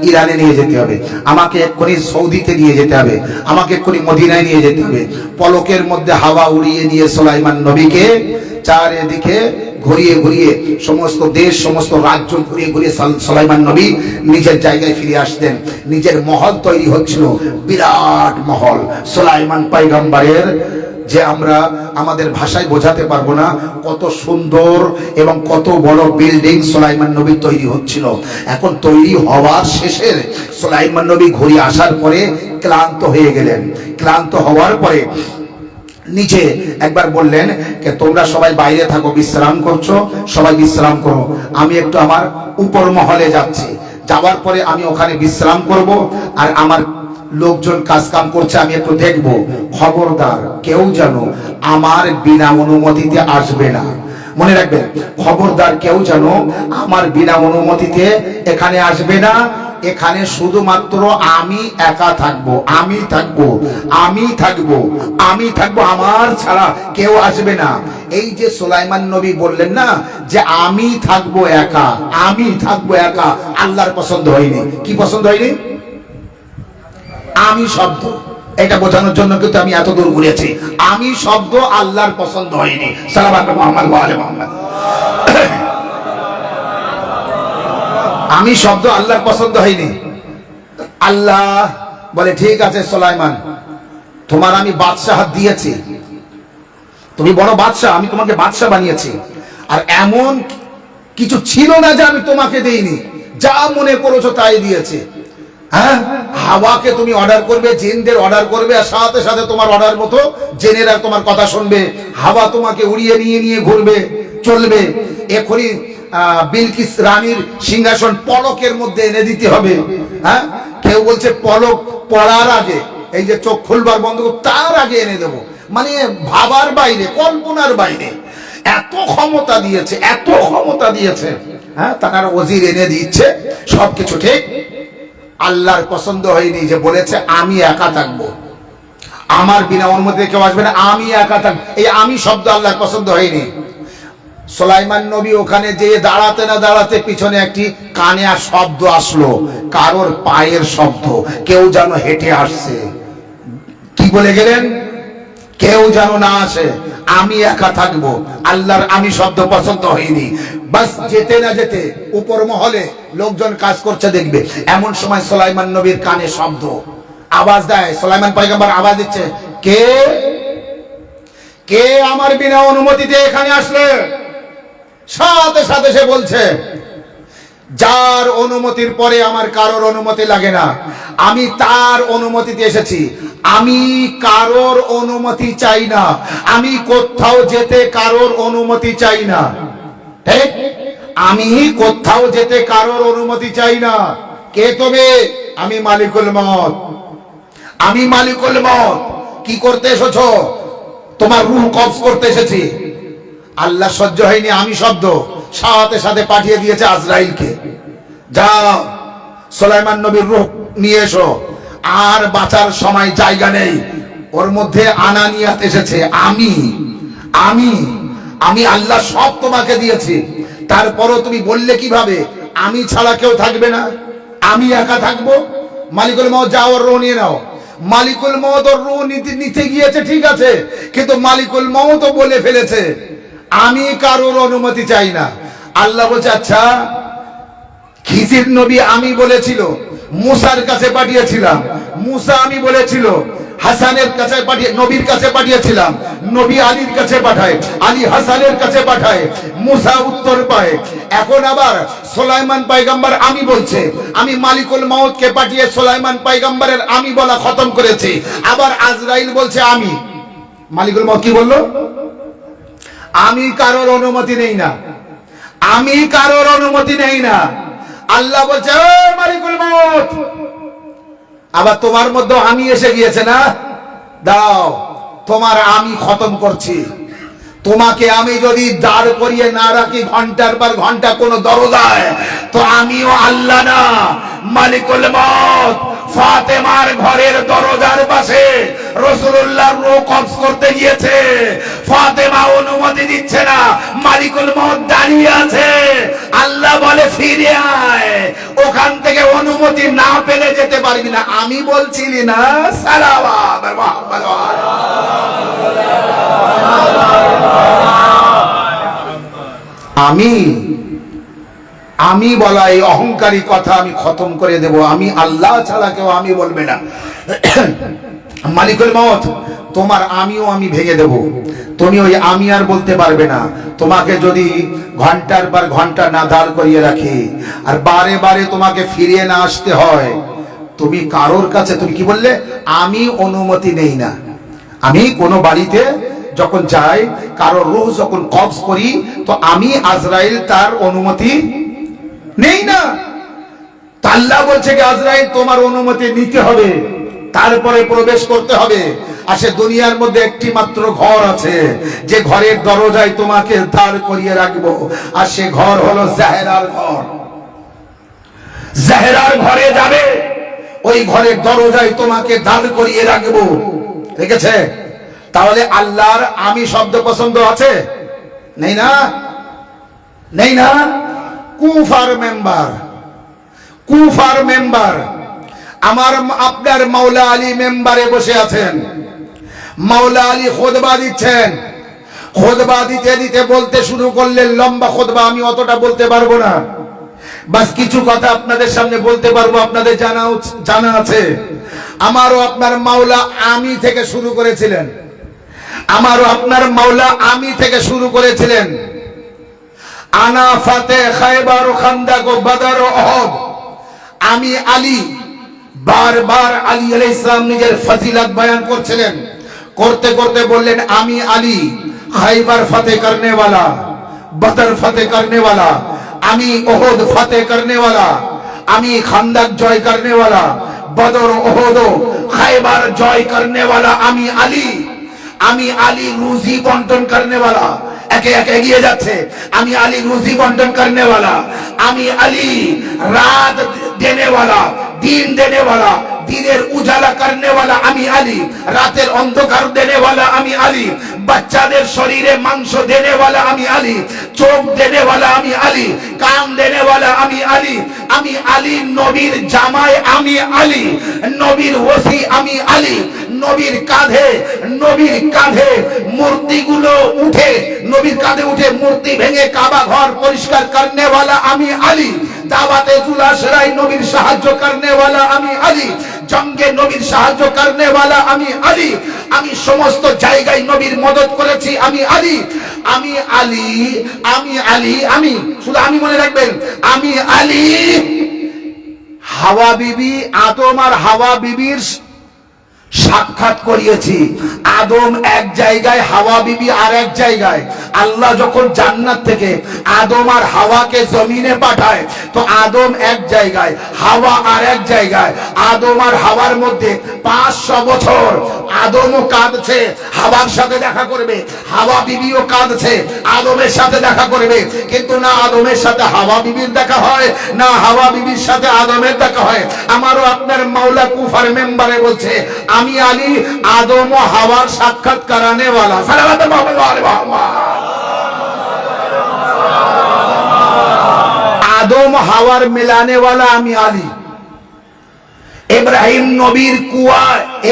ইরানে নিয়ে যেতে হবে, আমাকে এক্ষুনি সৌদিতে নিয়ে যেতে হবে, আমাকে এক্ষুনি মদিনায় নিয়ে যেতে হবে। পলকের মধ্যে হাওয়া উড়িয়ে নিয়ে সুলাইমান নবীকে চারিদিকে ঘুরিয়ে ঘুরিয়ে সমস্ত দেশ সমস্ত রাজ্য ঘুরিয়ে ঘুরিয়ে সুলাইমান নবী নিজের জায়গায় ফিরে আসতেন। নিজের মহল তৈরি হচ্ছিল, বিরাট মহল, সুলাইমান পয়গম্বরের যে আমরা আমাদের ভাষায় বোঝাতে পারবো না কত সুন্দর এবং কত বড় বিল্ডিং সুলাইমান নবী তৈরি হচ্ছিল। এখন তৈরি হওয়ার শেষের সুলাইমান নবী ঘুরে আসার পরে ক্লান্ত হয়ে গেলেন। ক্লান্ত হওয়ার পরে নিচে একবার বললেন যে তোমরা সবাই বাইরে থাকো, বিশ্রাম করছো, সবাই বিশ্রাম করো, আমি একটু আমার উপর মহলে যাচ্ছি, যাওয়ার পরে আমি ওখানে বিশ্রাম করব, আর আমার লোকজন কাজ কাম করছে আমি একটু দেখব, খবরদার কেউ যেন আমার বিনা অনুমতিতে আসবে না। মনে রাখবেন, খবরদার কেউ যেন আমার বিনা অনুমতিতে এখানে আসবে না। এখানে শুধুমাত্র আমি একা থাকবো, আমি থাকবো, আমি থাকবো, আমি থাকবো, আমার ছাড়া কেউ আসবে না। এই যে সুলাইমান নবী বললেন না যে আমি থাকবো একা, আমি থাকবো একা, আল্লাহর পছন্দ হয়নি। কি পছন্দ হয়নি? আমি শব্দ, এটা বোঝানোর জন্য কিন্তু আমি এত দূর ঘুরেছি। আমি শব্দ আল্লাহর পছন্দ হয়নি। সাল্লাল্লাহু আলাইহি মুহাম্মদ ওয়া আলি মুহাম্মদ। আমি শব্দ আল্লাহর পছন্দ হয়নি। আল্লাহ বলে ঠিক আছে সুলাইমান, তোমার আমি বাদশাহ দিয়েছি, তুমি বড় বাদশাহ, আমি তোমাকে বাদশাহ বানিয়েছি, আর এমন কিছু ছিল না যে আমি তোমাকে দেইনি, যা মনে করেছো তাই দিয়েছি। হ্যাঁ, হাওয়াকে তুমি অর্ডার করবে, জিনদের অর্ডার করবে, আর সাথে সাথে তোমার অর্ডার মতো জেনেরা তোমার কথা শুনবে, হাওয়া তোমাকে উড়িয়ে নিয়ে নিয়ে ঘুরবে, চলবে। এখনই বিলকিস রানীর সিংহাসন পলকের মধ্যে এনে দিতে হবে। হ্যাঁ, কেউ বলছে পলক পড়ার আগে, এই যে চোখ খুলবার বন্ধ তার আগে এনে দেবো, মানে ভাবার বাইরে, কল্পনার বাইরে। এত ক্ষমতা দিয়েছে, এত ক্ষমতা দিয়েছে। হ্যাঁ, তার ওজির এনে দিচ্ছে, সবকিছু ঠিক। আল্লাহর পছন্দ হয়নি, যে বলেছে আমি একা থাকবো, আমার বিনা অনুমতিতে কেউ আসবে না, আমি একা থাকবো। এই আমি শব্দ আল্লাহর পছন্দ হয়নি। সুলাইমান নবী ওখানে যেয়ে দাঁড়াতে না দাঁড়াতে পিছনে একটি কানে আর শব্দ আসলো, কারোর পায়ের শব্দ, কেউ যেন হেঁটে আসছে। কি বলে গেলেন? কেউ যেন না আসে, আমি একা থাকবো। আল্লাহর আমি শব্দ পছন্দ হয়নি। বাস যেতে না যেতে উপর মহলে লোকজন কাজ করছে দেখবে, এমন সময় সুলাইমান নবীর কানে শব্দ, আওয়াজ দেয়। সুলাইমান পয়গম্বর আওয়াজ দিচ্ছে, কে কে আমার বিনা অনুমতিতে এখানে আসলে? সাথে সাথে সে বলছে, যার অনুমতির পরে আমার কারোর অনুমতি লাগে না, আমি তার অনুমতিতে এসেছি। আমি কারোর অনুমতি চাই না, আমি কোথাও যেতে কারোর অনুমতি চাই না। ঠিক, আমি কোথাও যেতে কারোর অনুমতি চাই না। কে তবে? আমি মালিকুল মউত, আমি মালিকুল মউত। কি করতে এসেছো? তোমার রূহ কবজ করতে এসেছি। আল্লাহ সহ্য হয়নি আমি শব্দ, সাথে সাথে পাঠিয়ে দিয়েছে আজরাইলকে, যাও সুলাইমান নবীর রূহ নিয়ে এসো। আর বাঁচার সময় জায়গা নেই, ওর মধ্যে আনানিয়াত এসেছে। আমি আমি আমি আল্লাহ সব তোমাকে দিয়েছি, তারপরও তুমি বললে কিভাবে আমি ছাড়া কেউ থাকবে না, আমি একা থাকবো? মালিকুল মউত, যাও ওর রূহ নিয়ে নাও। মালিকুল মউত ওর রূহ নিতে গিয়েছে, ঠিক আছে, কিন্তু মালিকুল মউত বলে ফেলেছে আমি কারোর অনুমতি চাই না। আল্লাহ বলছে, আচ্ছা খিজির নবী আমি বলেছিল, মুসার কাছে পাঠিয়েছিলাম, মুসা আমি বলেছিল হাসানের কাছে পাঠিয়ে, নবীর কাছে পাঠিয়েছিলাম, নবী আলীর কাছে পাঠায়, আলী হাসানের কাছে পাঠায়, মুসা উত্তর পায়। এখন আবার সুলাইমান পয়গম্বর আমি বলছে, আমি মালিকুল মউতকে পাঠিয়ে সুলাইমান পয়গম্বরের আমি বলা খতম করেছি। আবার আজরাইল বলছে আমি। মালিকুল মউত কি বললো? আমি কারোর অনুমতি নেই না, আমি কারোর অনুমতি নেই না। আল্লাহ বলছে, ও মালিকুল মউত, আবার তোমার মধ্যে আমি এসে গিয়েছে না, দাও তোমার আমি খতম করছি। তোমাকে আমি যদি দাঁড় করিয়ে না রাখি ঘন্টার পর ঘন্টা কোন দরজায়, তো আমিও আল্লাহ না, মালিকুল মউত ফাতেমার ঘরের দরজার পাশে রাসূলুল্লাহর রূহ কবজ করতে গিয়েছে, ফাতেমা অনুমতি দিচ্ছে না, মালিকুল মউত দাঁড়িয়ে আছে। আল্লাহ বলে ফিরে আয়, ওখান থেকে অনুমতি না পেলে যেতে পারবি না। আমি বলছিলি না সালাওয়াত মুহাম্মদ আমি বলা এই অহংকারী কথা আমি খতম করে দেব। আমি আল্লাহ ছাড়া কেউ আমি বলবে না। মালিকুল মউত তোমার আমিও আমি ভেঙে দেব। তুমি ওই আমি আর বলতে পারবে না। তোমাকে যদি ঘন্টার পর ঘন্টা না দাঁড় করিয়ে রাখি আর বারে বারে তোমাকে ফিরিয়ে না আসতে হয়, তুমি কারোর কাছে, তুমি কি বললে, আমি অনুমতি নেই না। আমি কোনো বাড়িতে যখন যাই, কারোর রূহ যখন কবজ করি, তো আমি আজরাইল তার অনুমতি নেই না। তা আল্লাহ বলছে কি আজরাইল তোমার অনুমতি নিতে হবে, তারপরে প্রবেশ করতে হবে। আর সে দুনিয়ার মধ্যে একটি মাত্র ঘর আছে, যে ঘরের দরজায় তোমাকে দাঁড় করিয়ে রাখবো, আর সে ঘর হলো জাহেরার ঘর। জাহেরার ঘরে যাবে, ওই ঘরের দরজায় তোমাকে দাঁড় করিয়ে রাখবো। রেখেছে? তাহলে আল্লাহর আমি শব্দ পছন্দ আছে? নেই না, নেই না। কুফার মেম্বার, কুফার মেম্বার, আমার আপনার মাওলা আলী মেম্বারে বসে আছেন। মাওলা আলী খুতবা দিচ্ছেন। খুতবা দিতে দিতে বলতে শুরু করলেন, লম্বা খুতবা, আমি অতটা বলতে পারবো না, বাস কিছু কথা আপনাদের সামনে বলতে পারবো। আপনাদের জানা আছে, আমারও আপনার মাওলা আমি থেকে শুরু করেছিলেন। আমারও আপনার মাওলা আমি থেকে শুরু করেছিলেন। আনা ফাতে খায়বার ও খান্দাক ও বদর ও উহুদ। আমি আলী। বারবার আলী আলাইহিস সালাম নিজের ফজিলত বয়ান করছিলেন। করতে করতে বললেন, আমি আলী খায়বার ফাতে करने वाला, বদর ফাতে करने वाला, আমি উহুদ ফাতে करने वाला, আমি খান্দাক জয় करने वाला, বদর উহুদ খায়বার জয় करने वाला আমি আলী। আমি আলী রুজি বন্টন करने वाला। একে একে এগিয়ে যাচ্ছে। আমি আলী রুজি বন্টন करने वाला, আমি আলী রাত देने वाला, दिन देने वाला, দিনের উজালা करने वाला আমি আলী, রাতের অন্ধকার देने वाला আমি আলী, বাচ্চাদের শরীরে মাংস देने वाला আমি আলী, চোখ देने वाला আমি আলী, কান देने वाला আমি আলী। আমি আলী নবীর জামাই, আমি আলী নবীর ওসি, আমি আলী নবীর কাঁধে মূর্তিগুলো উঠে, নবীর কাঁধে উঠে মূর্তি ভেঙে কাবা ঘর পরিষ্কার करने वाला আমি আলী। দাওয়াতে জুলাশরাই নবীর সাহায্য करने वाला আমি আলী। জঙ্গে নবীর সাহায্য करने वाला আমি আলী। আমি সমস্ত জায়গায় নবীর মদত করেছি, আমি আলী। আমি আলী, আমি আলী, আমি শুধু আমি মনে রাখবেন, আমি আলী। হাওয়া বিবি, আদম আর হাওয়া বিবির সাক্ষাৎ করিয়েছি। আদম এক জায়গায়, হাওয়া বিবি আর এক জায়গায়। আল্লাহ যখন জান্নাত থেকে আদম আর হাওয়াকে জমিনে পাঠায়, তো আদম এক জায়গায়, হাওয়া আর এক জায়গায়। আদম আর হাওয়ার মধ্যে 500 বছর। আদমও কাঁদছে, হাওয়ার সাথে দেখা করবে, হাওয়া বিবিও কাঁদছে, আদমের সাথে দেখা করবে। কিন্তু না আদমের সাথে হাওয়া বিবির দেখা হয়, না হাওয়া বিবির সাথে আদমের দেখা হয়। আমারও আপনার মাওলা কুফার মেম্বারে বলছে, আমি আলী আদম ও হাওয়ার সাক্ষাৎ कराने वाला। আদম হাওয়ার মিলানে वाला আমি আলী। ইব্রাহিম নবীর কুয়া,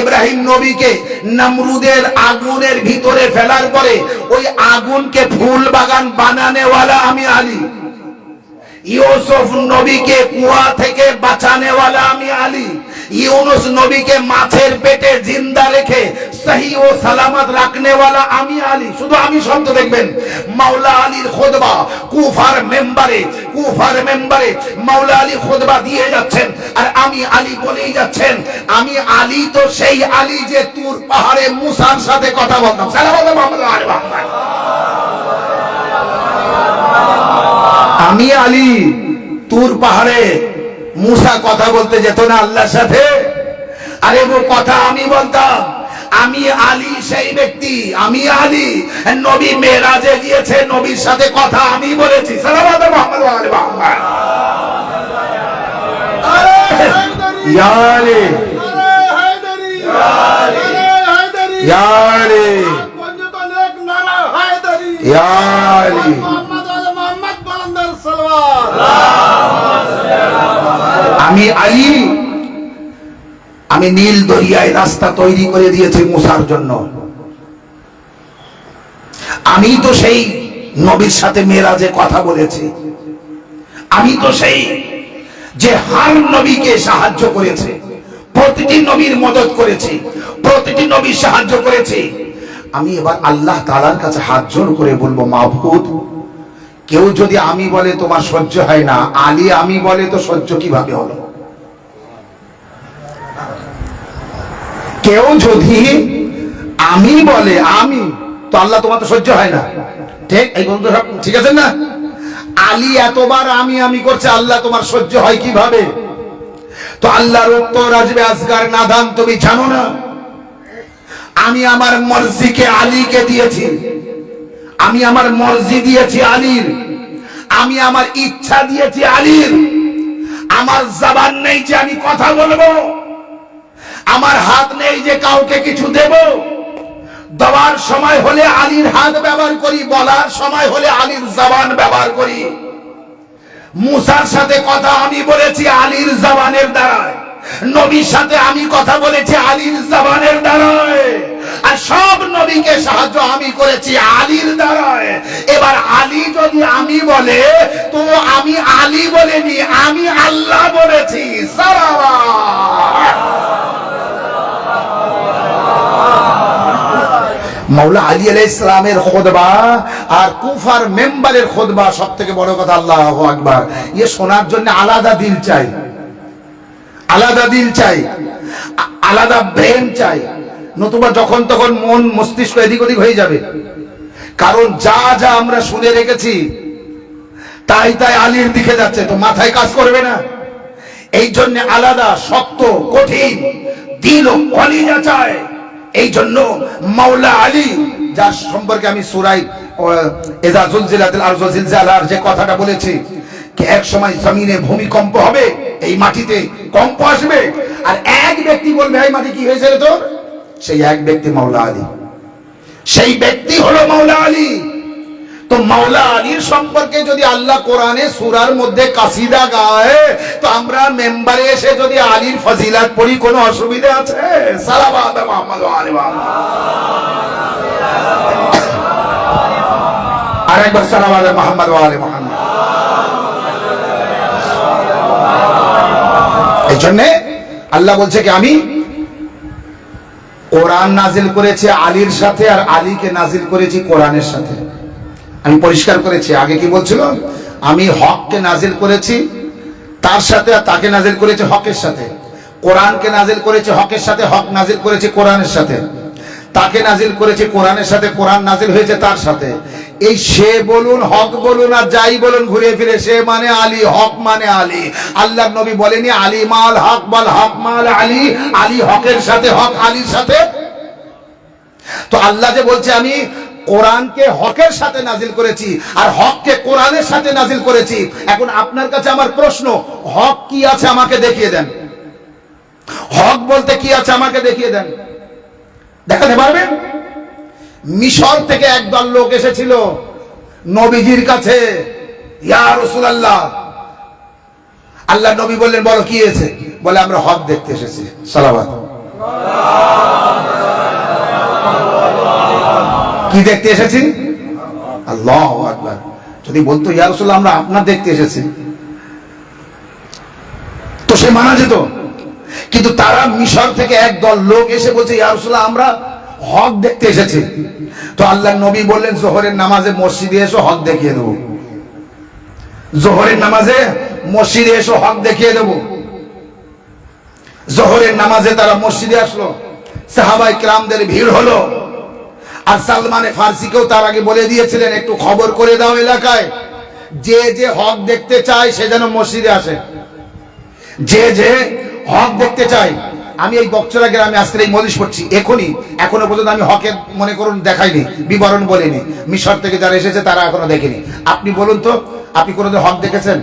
ইব্রাহিম নবীকে নমরুদের আগুনের ভিতরে ফেলার পরে ওই আগুনকে ফুল বাগান বানানে वाला আমি আলী। ইউসুফ নবীকে কুয়া থেকে বাঁচানে वाला আমি আলী। ইউনুস নবীকে মাছের পেটে জিন্দা রেখে সহি ও সালামত রাখনে वाला আমি আলী। শুধু আমি শব্দ দেখবেন। মাওলা আলীর খুতবা কুফার মেম্বারে মাওলা আলী খুতবা দিয়ে যাচ্ছেন, আর আমি আলী বলেই যাচ্ছেন, আমি আলী তো সেই আলী যে তুর পাহাড়ে মুসার সাথে কথা বলতাম। আমি আলী তুর পাহাড়ে মুসা কথা বলতে যেত না আল্লাহর সাথে, আরে ও কথা আমি বলতাম। আমি আলী সেই ব্যক্তি, আমি আলী নবী মেরাজে গিয়েছে, নবীর সাথে কথা আমি বলেছি। সালাওয়াত মুহাম্মদ ওয়া আলি মুহাম্মদ। ইয়া আলী, ইয়া আলী, ইয়া আলী। আমি আলী, আমি নীল দরিয়ায় রাস্তা তৈরি করে দিয়েছি মুসার জন্য। আমি তো সেই নবীর সাথে মেরাজে কথা বলেছি। আমি তো সেই যে হার নবীকে সাহায্য করেছে। প্রতিটি নবীর মদত করেছি, প্রতিটি নবীর সাহায্য করেছি। আমি এবার আল্লাহ তাআলার কাছে হাত জোড় করে বলবো, মাবুদ, কেউ যদি আমি বলে তোমার সহ্য হয় না, আলী আমি বলে তো সহ্য কিভাবে হলো? কেউ যদি আমি বলে আমি, তো আল্লাহ তোমার তো সহ্য হয় না, ঠিক? এই বন্ধু সব ঠিক আছেন না? আলী এতবার আমি আমি করছে, আল্লাহ তোমার সহ্য হয় কিভাবে? তো আল্লাহর উত্তর আসবে, আসগার নাদান, তুমি জানো না আমি আমার মর্জিকে আলীকে দিয়েছি, আমি আমার মর্জি দিয়েছি আলীর, আমি আমার ইচ্ছা দিয়েছি আলীর। আমার জবান নেই যে আমি কথা বলবো, আমার হাত নেই যে কাউকে কিছু দেব। দেওয়ার সময় হলে আলীর হাত ব্যবহার করি, বলার সময় হলে আলীর জবান ব্যবহার করি। মুসার সাথে কথা আমি বলেছি আলীর জবানের দ্বারায়, নবীর সাথে আমি কথা বলেছি আলীর জবানের দ্বারায়, আর সব নবীকে সাহায্য আমি করেছি আলীর দ্বারায়। এবার আলী যদি আমি বলে, তো আমি আলী বলিনি, আমি আল্লাহ বলেছি। মাওলা আলী আলাইহিস সালামের খুতবা আর কুফার মেম্বারের খুতবা, সব থেকে বড় কথা, আল্লাহু আকবার, এ শোনার জন্য আলাদা দিল চাই, আলাদা দিল চাই, আলাদা ব্রেন চাই, নতুবা যখন তখন মন মস্তিষ্ক এদিক ওদিক হয়ে যাবে। কারণ যা যা আমরা শুনে রেখেছি তাই তাই আলীর দিকে যাচ্ছে, তো মাথায় কাজ করবে না। এই জন্য আলাদা শক্ত কঠিন দিল ও কলিজা চায়। এই জন্য মাওলা আলী, যার সম্পর্কে আমি সূরায়ে ইযা যুলজিলাতিল আরযু জিলজালার যে কথাটা বলেছি, কি এক সময় জমিনে ভূমিকম্প হবে, এই মাটিতে কম্প আসবে, আর এক ব্যক্তি বলবে এই মাটি কি হয়েছে রে তোর? সেই এক ব্যক্তি মাওলা আলী, সেই ব্যক্তি হলো মাওলা আলী। তো মাওলা আলীর সম্পর্কে যদি আল্লাহ কোরআনে সূরার মধ্যে কাসিদা গায়, তো আমরা মেম্বারে এসে যদি আলীর ফজিলাত পড়ি, কোনো অসুবিধা আছে? সালাওয়াত মুহাম্মদ ওয়া আলি মুহাম্মদ, আরেকবার সালাওয়াত মুহাম্মদ ওয়া আলি মুহাম্মদ। এই জন্য আল্লাহ বলছে কি আমি কোরআন নাজিল করেছি আলীর সাথে, আর আলীকে নাজিল করেছি কোরআনের সাথে। আমি পরিষ্কার করেছি, আগে কি বলছিল, আমি হককে নাজিল করেছি তার সাথে, আর তাকে নাজিল করেছি হকের সাথে। কোরআনকে নাজিল করেছি হকের সাথে, হক নাজিল করেছি কোরআনের সাথে। তাকে নাজিল করেছি কোরআনের সাথে, কোরআন নাজিল হয়েছে তার সাথে। এই সে বলুন, হক বলুন, আর যাই বলুন, ঘুরে ফিরে সে মানে আলী, হক মানে আলী। আল্লাহর নবী বলেনি আলী মাল হক বল হক মাল আলী, আলী হকের সাথে, হক আলীর সাথে। তো আল্লাহ যে বলছে আমি কোরআনকে হকের সাথে নাজিল করেছি আর হককে কোরআনের সাথে নাজিল করেছি, এখন আপনার কাছে আমার প্রশ্ন, হক কি আছে আমাকে দেখিয়ে দেন। হক বলতে কি আছে আমাকে দেখিয়ে দেন, দেখাতে পারবেন? মিশর থেকে একদল লোক এসেছিল নবীজির কাছে, ইয়া রাসূলুল্লাহ। আল্লাহ নবী বললেন বলো কি হয়েছে? বলে আমরা হক দেখতে এসেছি। সালাওয়াত। কি দেখতে এসেছি? আল্লাহু আকবার। যদি বলতো ইয়া রাসূলুল্লাহ আমরা আপনার দেখতে এসেছি, তো সে মানা যেত। কিন্তু তারা মিশর থেকে একদল লোক এসে বলছে ইয়া রাসূলুল্লাহ আমরা হক দেখতে এসেছি। তো আল্লাহর নবী বললেন জোহরের নামাজে মসজিদে এসো, হক দেখিয়ে দেবো। জোহরের নামাজে মসজিদে এসো, হক দেখিয়ে দেবো। জোহরের নামাজে তারা মসজিদে আসলো, সাহাবায়ে কেরামদের ভিড় হলো। আর সালমানে ফার্সিকেও তার আগে বলে দিয়েছিলেন একটু খবর করে দাও এলাকায়, যে যে হক দেখতে চায় সে যেন মসজিদে আসে। যে যে হক দেখতে চায়, আমি এই বকচরা গ্রামে আজকে এই মজলিস পড়ছি, এখনো পর্যন্ত আমি হকের মনে করুন দেখাইনি, বিবরণ বলিনি। মিশর থেকে যারা এসেছে তারা এখনো দেখেনি। আপনি বলুন তো, আপনি কোনোদিন হক দেখেছেন?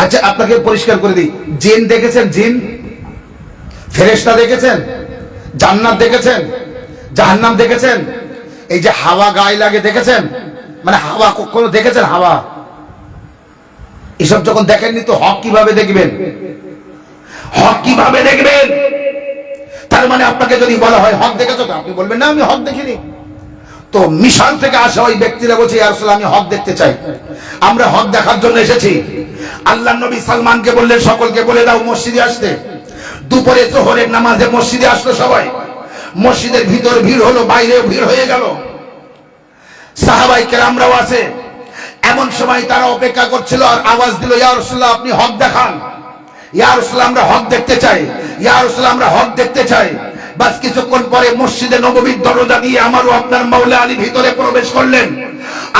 আচ্ছা আপনাকে পরিষ্কার করে দিই, জিন দেখেছেন? জিন, ফেরেশতা দেখেছেন? জান্নাত দেখেছেন? জাহান্নাম দেখেছেন? এই যে হাওয়া গায়ে লাগে দেখেছেন? মানে হাওয়া কখনো দেখেছেন? হাওয়া এসব যখন দেখেননি তো হক কিভাবে দেখবেন? হক কিভাবে দেখবেন? তার মানে আপনাকে যদি বলা হয় হক দেখেছো, তো আপনি বলবেন না আমি হক দেখিনি। তো মিশন থেকে আসা ওই ব্যক্তিরা বলছে ইয়া রাসূলুল্লাহ আমি হক দেখতে চাই, আমরা হক দেখার জন্য এসেছি। আল্লাহর নবী সালমানকে বললেন সকলকে বলে দাও মসজিদে আসতে। দুপুরে জোহরের নামাজে মসজিদে আসলো সবাই, মসজিদের ভিতর ভিড় হলো, বাইরেও ভিড় হয়ে গেল, সাহাবাই কেরামরাও আছে। এমন সময় তারা অপেক্ষা করছিল আর আওয়াজ দিল, ইয়া রাসূলুল্লাহ আপনি হক দেখান, ইয়া রাসূলুল্লাহ আমরা হক দেখতে চাই, ইয়া রাসূলুল্লাহ আমরা হক দেখতে চাই। বাস কিছুক্ষণ পরে মসজিদে নববীর দরজা দিয়ে আমারও আপনার মাওলা আলী ভিতরে প্রবেশ করলেন।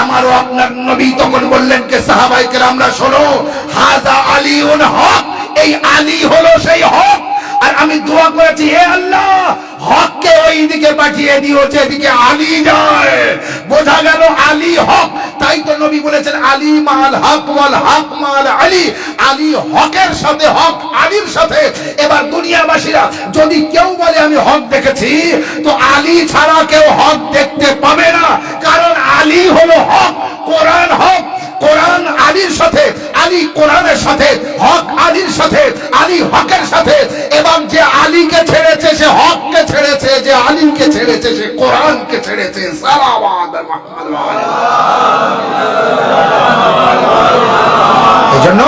আমারও আপনার নবী তখন বললেন কে সাহাবায়ে কেরামরা শোনো, হাযা আলীউন হক, এই আলী হলো সেই হক। আর আমি দোয়া করেছি, হে আল্লাহ হককে ওই দিকে পাঠিয়ে দিও যেদিকে আলী যায়। বোঝা গেল আলী হক। তাই তো নবী বলেছেন আলী মাল হক ওয়াল হক মাল আলী, আলী হকের সাথে হক আলীর সাথে। এবার দুনিয়াবাসীরা যদি কেউ বলে আমি হক দেখেছি, তো আলী ছাড়া কেউ হক দেখতে পাবে না, কারণ আলী হলো হক, কোরআন হক, কোরআন আলীর সাথে, আলী কোরআনের সাথে, হক আলীর সাথে, আলী হকের সাথে। এবং যে আলীকে ছেড়েছে সে হককে ছেড়েছে, যে আলীকে ছেড়েছে সে কোরআনকে ছেড়েছে। সালাওয়াত মুহাম্মদ ওয়া আলী। এজন্য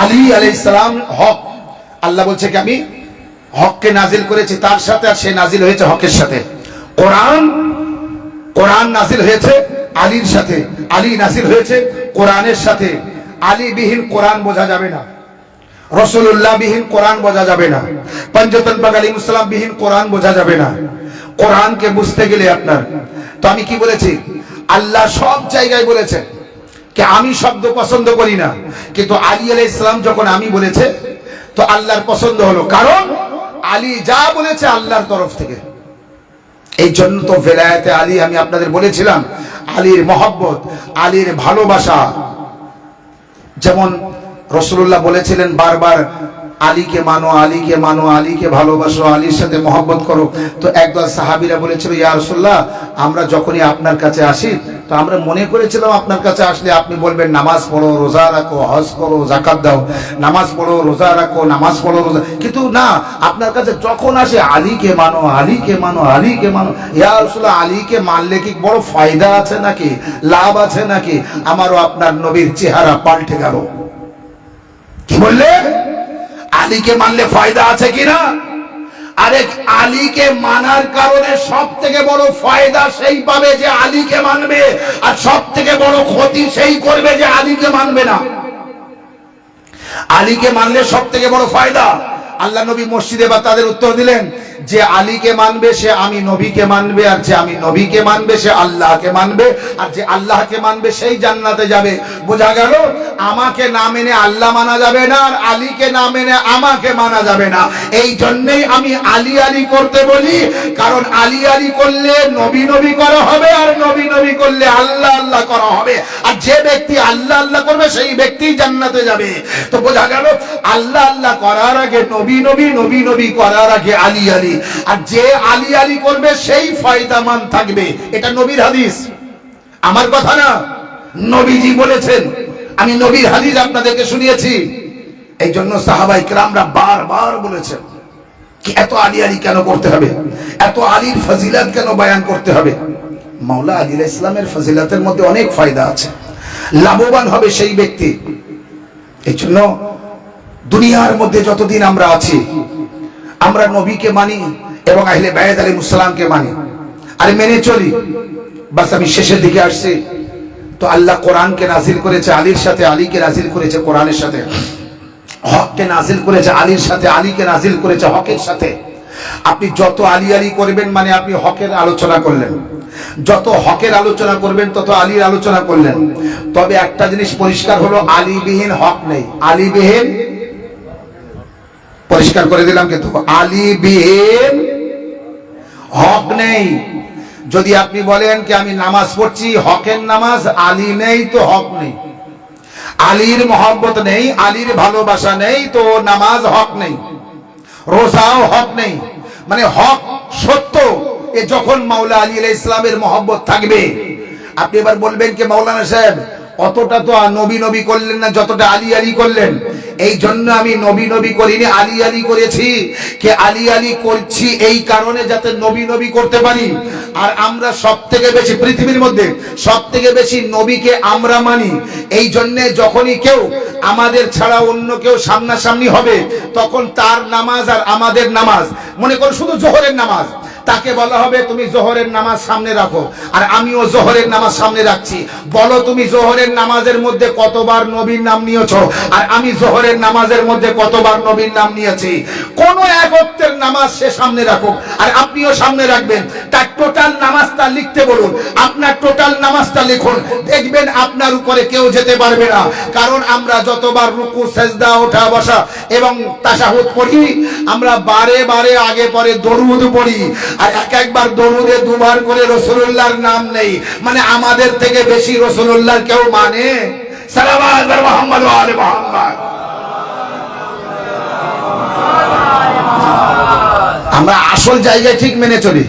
আলী আলাইহিস সালাম হক। আল্লাহ বলছে কি আমি হককে নাজিল করেছি তার সাথে, আর সে নাজিল হয়েছে হকের সাথে। কোরআন, কোরআন নাজিল হয়েছে আলীর সাথে, আলী নাজিল হয়েছে কোরআনের সাথে। আলী বিহীন কোরআন বোঝা যাবে না, রাসূলুল্লাহ বিহীন কোরআন বোঝা যাবে না, পঞ্চতন পাক আলাইহিস সালাম বিহীন কোরআন বোঝা যাবে না। কোরআনকে বুঝতে গেলে আপনার, তো আমি কি বলেছি, আল্লাহ সব জায়গায় বলেছে কি আমি শব্দ পছন্দ করি না, কিন্তু আলী আলাইহিস সালাম যখন আমি বলেছে তো আল্লাহর পছন্দ হলো, কারণ আলী যা বলেছে আল্লাহর তরফ থেকে। এই জন্য তো ভেলায়েতে আলী আমি আপনাদের বলেছিলাম, আলীর মহব্বত, আলীর ভালোবাসা। যেমন রাসূলুল্লাহ বলেছিলেন বারবার আলীকে মানো, আলীকে মানো, আলীকে ভালোবাসো, আলীর সাথে মহব্বত করো। তো একদল সাহাবীরা বলেছিল, ইয়া রাসূলুল্লাহ আমরা যখনই আপনার কাছে আসি তো আমরা মনে করেছিলাম আপনার কাছে আসলে আপনি বলবেন নামাজ পড়ো, রোজা রাখো, হজ করো, যাকাত দাও, নামাজ পড়ো, রোজা রাখো, নামাজ পড়ো, রোজা। কিন্তু না, আপনার কাছে যখন আসে আলীকে মানো, আলীকে মানো, আলীকে মানো। ইয়া রাসূলুল্লাহ আলীকে মানলে কি বড় ফায়দা আছে নাকি, লাভ আছে নাকি? আমারও আপনার নবীর চেহারা পাল্টে গেল। কি বললে? আলীকে মানলে ফায়দা আছে কিনা? আরে আলীকে মানার কারণে সব থেকে বড় ফায়দা সেই পাবে যে আলীকে মানবে, আর সব থেকে বড় ক্ষতি সেই করবে যে আলীকে মানবে না। আলীকে মানলে সব থেকে বড় ফায়দা। আল্লাহ নবী মসজিদে বা তাদের উত্তর দিলেন যে আলীকে মানবে সে আমি নবীকে মানবে, আর যে আমি নবীকে মানবে সে আল্লাহকে মানবে, আর যে আল্লাহকে মানবে সেই জান্নাতে যাবে। বোঝা গেল আমাকে না মেনে আল্লাহ মানা যাবে না, আর আলীকে না মেনে আমাকে মানা যাবে না। এই জন্যই আমি আলী আলী করতে বলি, কারণ আলী আলী করলে নবী নবী করা হবে, আর নবী নবী করলে আল্লাহ আল্লাহ করা হবে। আর যে ব্যক্তি আল্লাহ আল্লাহ করবে সেই ব্যক্তি জান্নাতে যাবে। তো বোঝা গেল আল্লাহ আল্লাহ করার আগে নবী নবী, নবী নবী করার আগে আলী আলী। আর যে আলী আলী করবে সেই ফায়দামান থাকবে। এটা নবীর হাদিস, আমার কথা না, নবীজি বলেছেন। আমি নবীর হাদিস আপনাদেরকে শুনিয়েছি। এই জন্য সাহাবায়ে কেরামরা বারবার বলেছেন কি এত আলী আলী কেন করতে হবে, এত আলীর ফজিলত কেন বয়ান করতে হবে। মাওলা আলী আলাইহিস সালামের ফজিলতের মধ্যে অনেক ফায়দা আছে, লাভবান হবে সেই ব্যক্তি। এই জন্য দুনিয়ার মধ্যে যতদিন আমরা আছি আমরা নবীকে মানি এবং আহলে বায়ত আলাইহিস সালামকে মানি, আর মেনে চলি। বাস আমি শেষের দিকে আসছি। তো আল্লাহ কোরআনকে নাজিল করেছে আলীর সাথে, আলীকে নাজিল করেছে কোরআনের সাথে, হককে নাজিল করেছে আলীর সাথে, আলীকে নাজিল করেছে হকের সাথে। আপনি যত আলী আলী করবেন মানে আপনি হকের আলোচনা করলেন, যত হকের আলোচনা করবেন তত আলীর আলোচনা করলেন। তবে একটা জিনিস পরিষ্কার হলো, আলীবিহীন হক নেই। আলীবিহীন, পরিষ্কার করে দিলাম, কিন্তু আলীবিহীন হক নেই। যদি আপনি বলেন কি আমি নামাজ পড়ছি হকের নামাজ, আলী নেই তো হক নেই, আলীর মহব্বত নেই, আলীর ভালোবাসা নেই তো নামাজ হক নেই, রোজাও হক নেই। মানে হক সত্য এ যখন মাওলা আলী আলাইহিস সালামের মহব্বত থাকবে। আপনি এবার বলবেন কি মাওলানা সাহেব অতটা তো নবী নবী করলেন না যতটা আলী আলী করলেন। এই জন্য আমি নবী নবী করিনি, আলী আলী করেছি। কে আলী আলী করছি এই কারণে যাতে নবী নবী করতে পারি। আর আমরা সব থেকে বেশি পৃথিবীর মধ্যে সব থেকে বেশি নবীকে আমরা মানি। এই জন্য যখনই কেউ আমাদের ছাড়া অন্য কেউ সামনাসামনি হবে, তখন তার নামাজ আর আমাদের নামাজ, মনে করো শুধু জোহরের নামাজ, তাকে বলা হবে তুমি জোহরের নামাজ সামনে রাখো, আর আমিও জোহরের নামাজ সামনে রাখছি। বলো তুমি জোহরের নামাজের মধ্যে কতবার নবীর নাম নিয়েছো, আর আমি জোহরের নামাজের মধ্যে কতবার নবীর নাম নিয়েছি। কোন এক ওয়াক্তের নামাজ সে সামনে রাখুক, আর আপনিও সামনে রাখবেন। তার টোটাল নামাজটা লিখতে বলুন, আপনার টোটাল নামাজটা লিখুন, দেখবেন আপনার উপরে কেউ যেতে পারবে না। কারণ আমরা যতবার রুকু, সেজদা, ওঠা বসা এবং তাশাহুদ পড়ি, আমরা বারে বারে আগে পরে দরুদ পড়ি, আর এক একবার দরুদে দুবার করে রাসূলুল্লাহর নাম নেই। মানে আমাদের থেকে বেশি রাসূলুল্লাহর কেউ মানে? সালাওয়াত বে মুহাম্মদ ওয়া আলে মুহাম্মদ। আমরা আসল জায়গায় ঠিক মেনে চলি,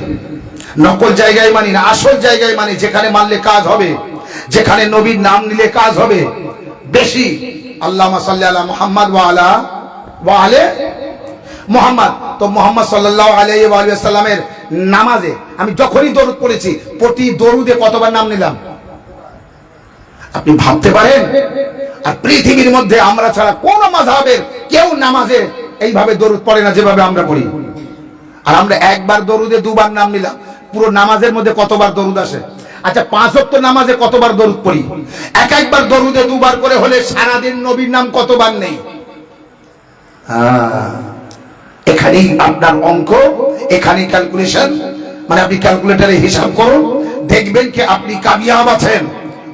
নকল জায়গায় মানি না। আসল জায়গায় মানি, যেখানে মানলে কাজ হবে, যেখানে নবীর নাম নিলে কাজ হবে বেশি। আল্লাহুম্মা সাল্লি আলা মুহাম্মদ ওয়া আলে মুহাম্মদ। তো মুহাম্মদ সাল্লাল্লাহু আলাইহি ওয়া সাল্লামের নামাজে আমি যখনই দরুদ পড়েছি, প্রতি দরুদে কতবার নাম নিলাম আপনি ভাবতে পারেন? আর পৃথিবীর মধ্যে আমরা ছাড়া কোন মাযহাবের কেউ নামাজে এইভাবে দরুদ পড়ে না যেভাবে আমরা পড়ি। আর আমরা একবার দরুদে দুবার নাম নিলাম, পুরো নামাজের মধ্যে কতবার দরুদ আসে? আচ্ছা, 5 ওয়াক্ত নামাজে কতবার দরুদ পড়ি? এক একবার দরুদে দুবার করে হলে সারাদিন নবীর নাম কতবার নেই? এখানেই আপনার অঙ্ক, এখানেই ক্যালকুলেশন। মানে আপনি ক্যালকুলেটরে হিসাব করুন, দেখবেন কি আপনি কামিয়াব আছেন।